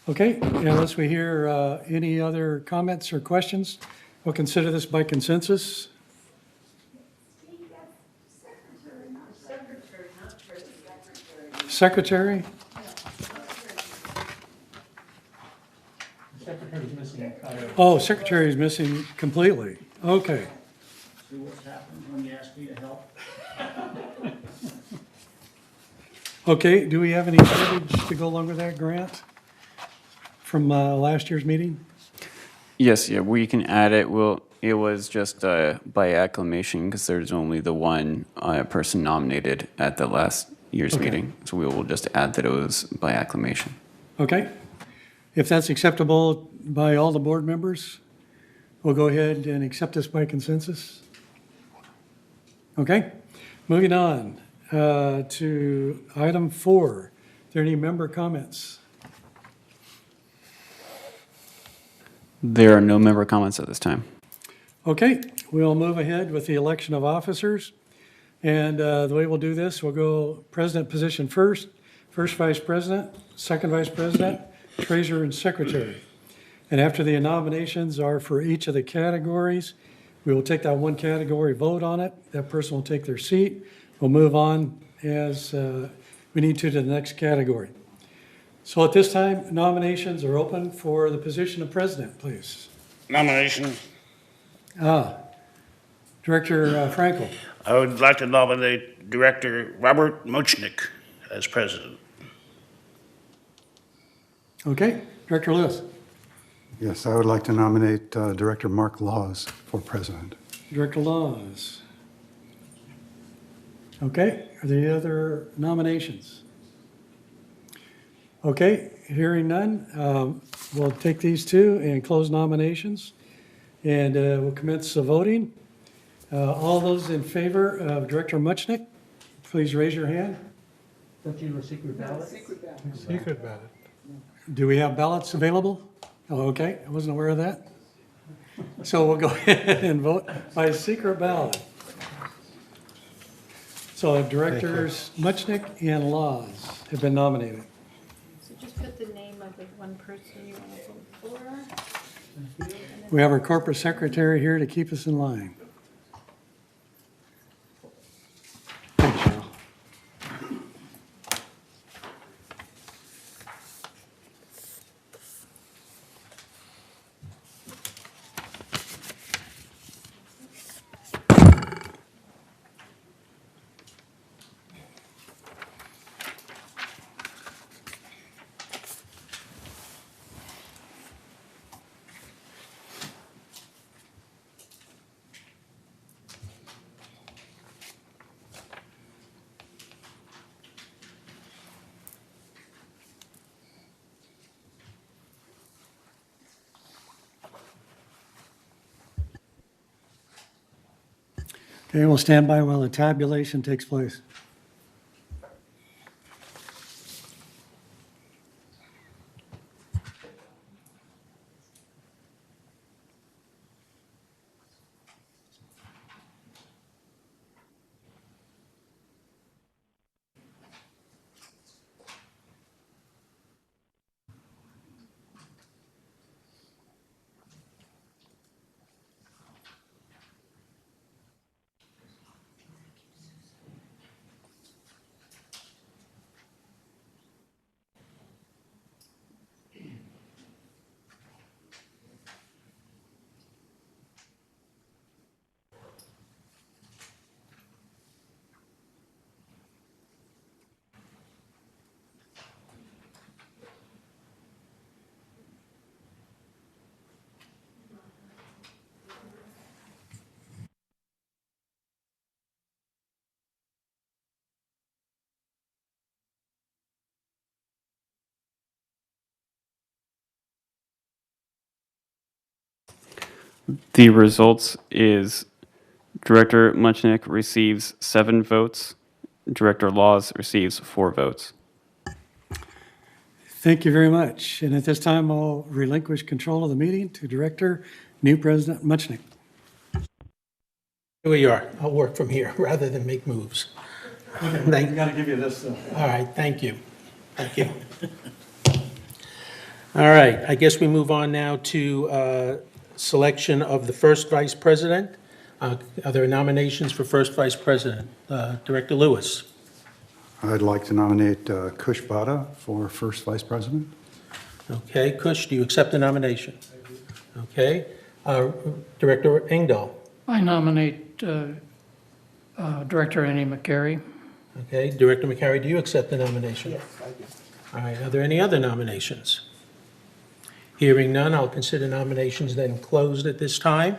Okay, unless we hear any other comments or questions, we'll consider this by consensus. Secretary?
Secretary's missing.
Oh, secretary is missing completely. Okay.
See what happens when you ask me to help?
Okay, do we have any verbiage to go along with that, Grant? From last year's meeting?
Yes, yeah, we can add it. It was just by acclamation because there's only the one person nominated at the last year's
Okay.
meeting. So we will just add that it was by acclamation.
Okay. If that's acceptable by all the board members, we'll go ahead and accept this by consensus. Okay, moving on to item 4. Are there any member comments?
There are no member comments at this time.
Okay, we'll move ahead with the election of officers. And the way we'll do this, we'll go president position first vice president, second vice president, treasurer, and secretary. And after the nominations are for each of the categories, we will take that one category, vote on it. That person will take their seat. We'll move on as we need to the next category. So at this time, nominations are open for the position of president, please.
Nomination.
Director Frankel.
I would like to nominate Director Robert Mochnick as president.
Okay, Director Lewis.
Yes, I would like to nominate Director Mark Laws for president.
Director Laws. Okay, are there any other nominations? Okay, hearing none, we'll take these two and close nominations. And we'll commence the voting. All those in favor of Director Muchnick, please raise your hand.
Don't you do a secret ballot?
Secret ballot.
Do we have ballots available? Oh, okay, I wasn't aware of that. So we'll go ahead and vote by secret ballot. So Directors Muchnick and Laws have been nominated.
So just put the name of the one person you want to vote for.
We have our corporate secretary here to keep us in line. Thanks, Cheryl. Okay, we'll stand by while the tabulation takes place.
The results is Director Muchnick receives 7 votes. Director Laws receives 4 votes.
Thank you very much. And at this time, I'll relinquish control of the meeting to Director, new President Muchnick.
Here we are. I'll work from here rather than make moves.
Okay, I got to give you this.
All right, thank you. Thank you. All right, I guess we move on now to selection of the first vice president. Are there nominations for first vice president? Director Lewis.
I'd like to nominate Kush Bada for first vice president.
Okay, Kush, do you accept the nomination? Okay. Director Engdahl.
I nominate Director Annie McCary.
Okay, Director McCary, do you accept the nomination?
Yes, I do.
All right, are there any other nominations? Hearing none, I'll consider nominations then closed at this time.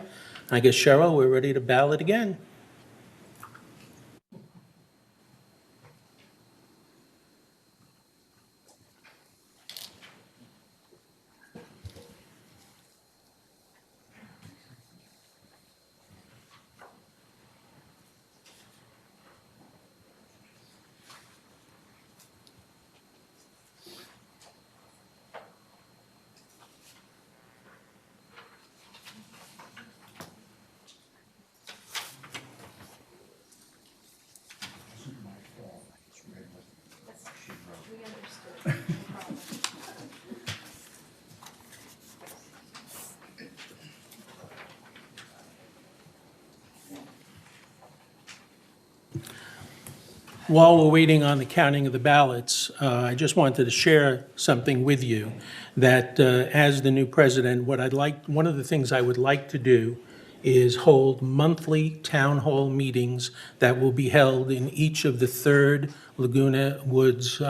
I guess, Cheryl, we're ready to ballot again. While we're waiting on the counting of the ballots, I just wanted to share something with you that as the new president, one of the things I would like to do is hold monthly town hall meetings that will be held in each of the 3rd Laguna Woods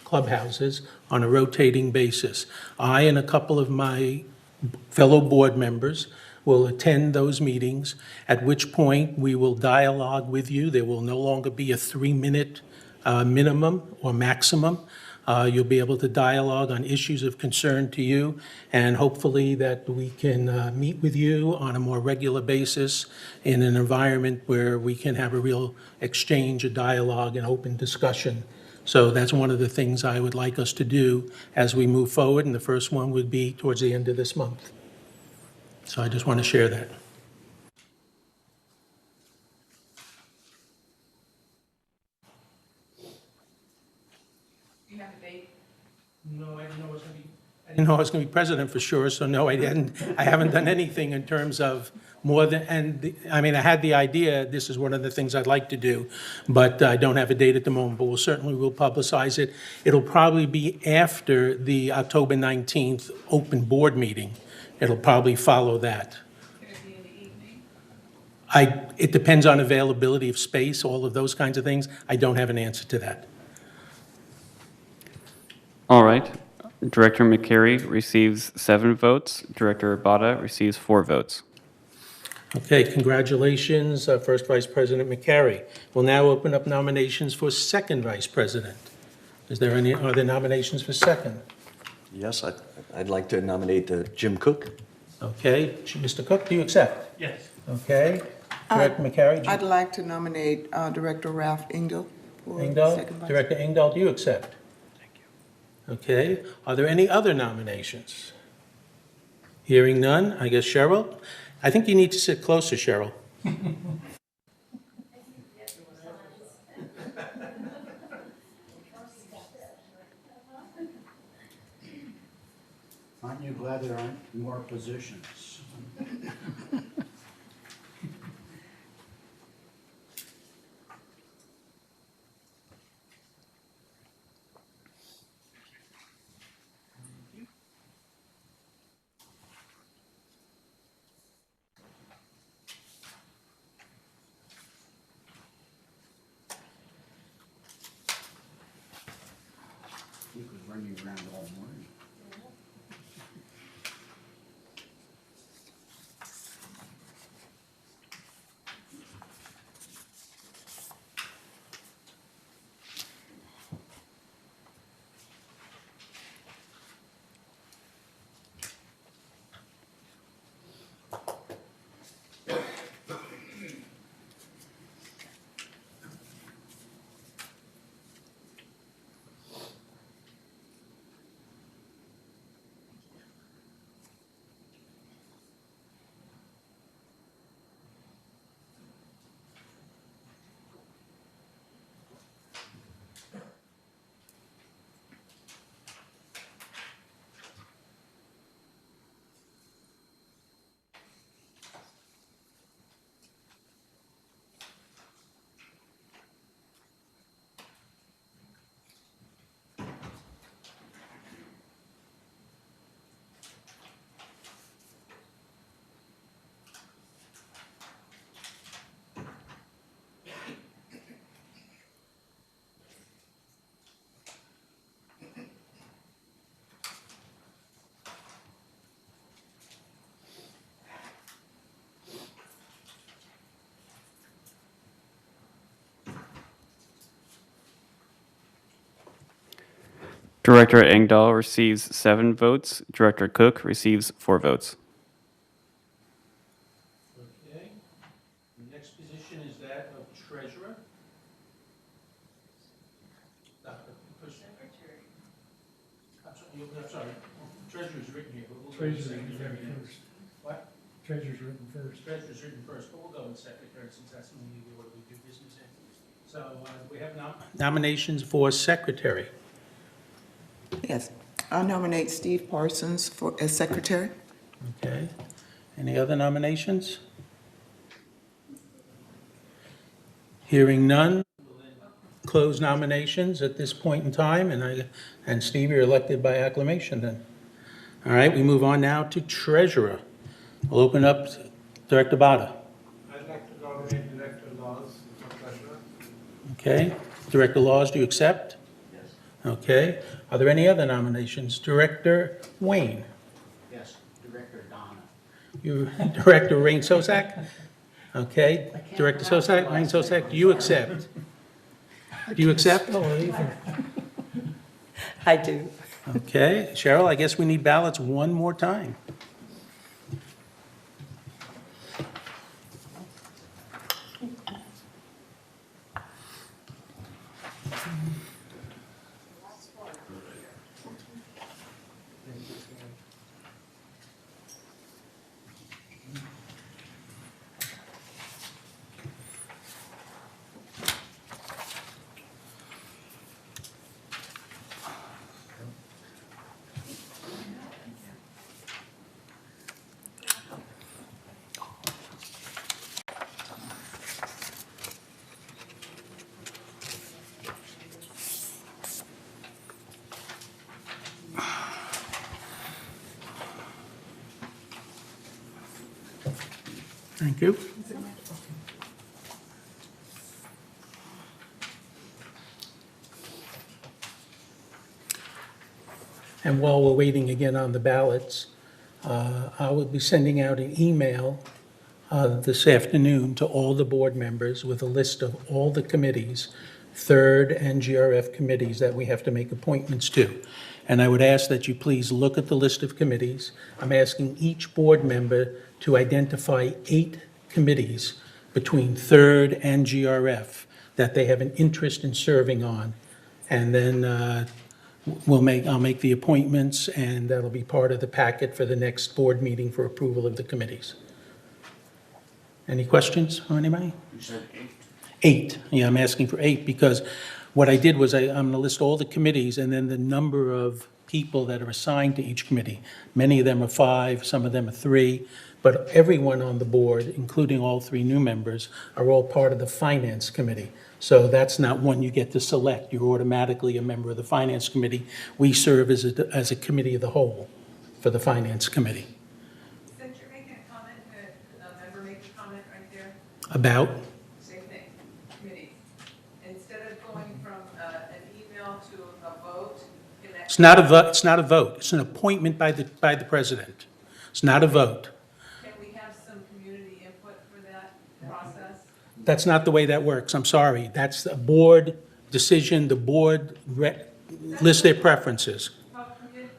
clubhouses on a rotating basis. I and a couple of my fellow board members will attend those meetings, at which point we will dialogue with you. There will no longer be a 3-minute minimum or maximum. You'll be able to dialogue on issues of concern to you, and hopefully that we can meet with you on a more regular basis in an environment where we can have a real exchange, a dialogue, and open discussion. So that's one of the things I would like us to do as we move forward, and the first one would be towards the end of this month. So I just want to share that.
You have a date?
No, I didn't know I was going to be president for sure, so no, I didn't. I haven't done anything in terms of more than, I had the idea, this is one of the things I'd like to do, but I don't have a date at the moment, but we'll publicize it. It'll probably be after the October 19th open board meeting. It'll probably follow that. It depends on availability of space, all of those kinds of things. I don't have an answer to that.
All right. Director McCary receives 7 votes. Director Bada receives 4 votes.
Okay, congratulations, First Vice President McCary. We'll now open up nominations for Second Vice President. Are there nominations for second?
Yes, I'd like to nominate Jim Cook.
Okay, Mr. Cook, do you accept?
Yes.
Okay, Director McCary?
I'd like to nominate Director Ralph Engdahl for
Engdahl?
second vice.
Director Engdahl, do you accept? Thank you. Okay. Are there any other nominations? Hearing none, I guess Cheryl? I think you need to sit closer, Cheryl.
Aren't you glad there aren't more positions? You could run you around all morning.
Director Engdahl receives 7 votes. Director Cook receives 4 votes.
Okay. The next position is that of treasurer. Secretary. I'm sorry. Treasurer's written here, but we'll go with
Treasurer's
secretary.
written first.
What?
Treasurer's written first.
Treasurer's written first, but we'll go with secretary since that's normally the order we do business in. So we have nominations for secretary.
Yes. I nominate Steve Parsons as secretary.
Okay. Any other nominations? Hearing none, close nominations at this point in time, and Steve, you're elected by acclamation then. All right, we move on now to treasurer. We'll open up to Director Bada.
I'd like to nominate Director Laws for treasurer.
Okay. Director Laws, do you accept?
Yes.
Okay. Are there any other nominations? Director Wayne?
Yes, Director Donna.
You, Director Rain Sosak? Okay. Director Sosak, Rain Sosak, do you accept? Do you accept?
I do.
Okay. Cheryl, I guess we need ballots one more time. Thank you. And while we're waiting again on the ballots, I will be sending out an email this afternoon to all the board members with a list of all the committees, third and GRF committees that we have to make appointments to. And I would ask that you please look at the list of committees. I'm asking each board member to identify 8 committees between Third and GRF that they have an interest in serving on. And then I'll make the appointments, and that'll be part of the packet for the next board meeting for approval of the committees. Any questions from anybody?
You said 8.
8, yeah, I'm asking for 8 because what I did was I'm going to list all the committees and then the number of people that are assigned to each committee. Many of them are 5, some of them are 3, but everyone on the board, including all 3 new members, are all part of the Finance Committee. So that's not one you get to select. You're automatically a member of the Finance Committee. We serve as a committee of the whole for the Finance Committee.
Since you're making a comment, could a member make a comment right there?
About?
Same thing, committees. Instead of going from an email to a vote, can that?
It's not a vote. It's not a vote. It's an appointment by the president. It's not a vote.
Can we have some community input for that process?
That's not the way that works. I'm sorry. That's a board decision. The board lists their preferences.
Well, community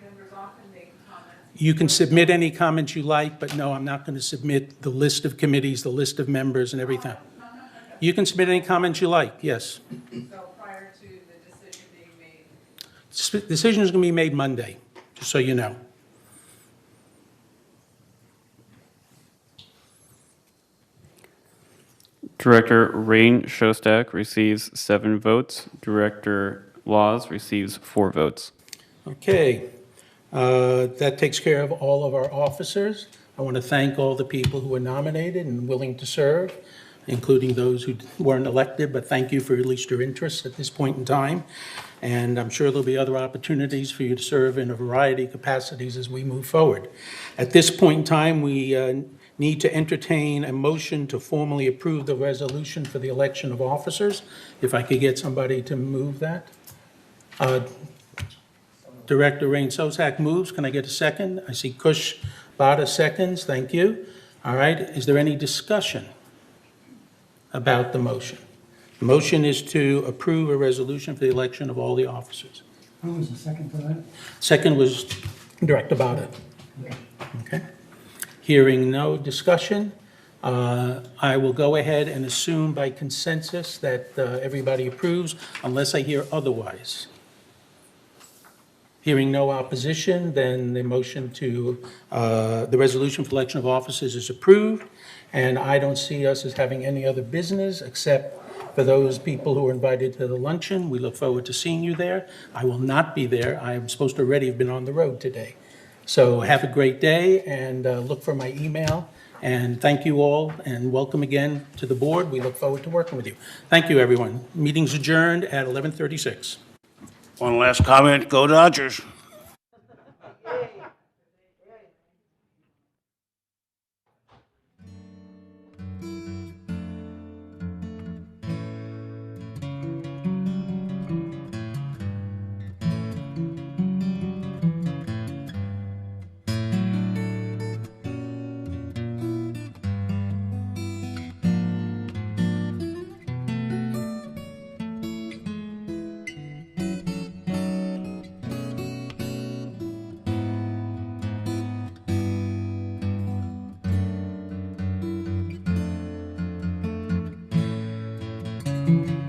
members often make comments.
You can submit any comments you like, but no, I'm not going to submit the list of committees, the list of members and everything. You can submit any comments you like, yes.
So prior to the decision being made?
Decision is going to be made Monday, just so you know.
Director Rain Shostak receives 7 votes. Director Laws receives 4 votes.
Okay, that takes care of all of our officers. I want to thank all the people who were nominated and willing to serve, including those who weren't elected, but thank you for at least your interest at this point in time. And I'm sure there'll be other opportunities for you to serve in a variety of capacities as we move forward. At this point in time, we need to entertain a motion to formally approve the resolution for the election of officers. If I could get somebody to move that. Director Rain Sosak moves. Can I get a second? I see Kush Bada seconds. Thank you. All right. Is there any discussion about the motion? The motion is to approve a resolution for the election of all the officers.
Who was the second for that?
Second was Director Bada. Okay. Hearing no discussion, I will go ahead and assume by consensus that everybody approves unless I hear otherwise. Hearing no opposition, then the motion to, the resolution for election of officers is approved, and I don't see us as having any other business except for those people who are invited to the luncheon. We look forward to seeing you there. I will not be there. I'm supposed to already have been on the road today. So have a great day and look for my email. And thank you all and welcome again to the board. We look forward to working with you. Thank you, everyone. Meeting's adjourned at 11:36.
One last comment, go Dodgers.
Mm-hmm.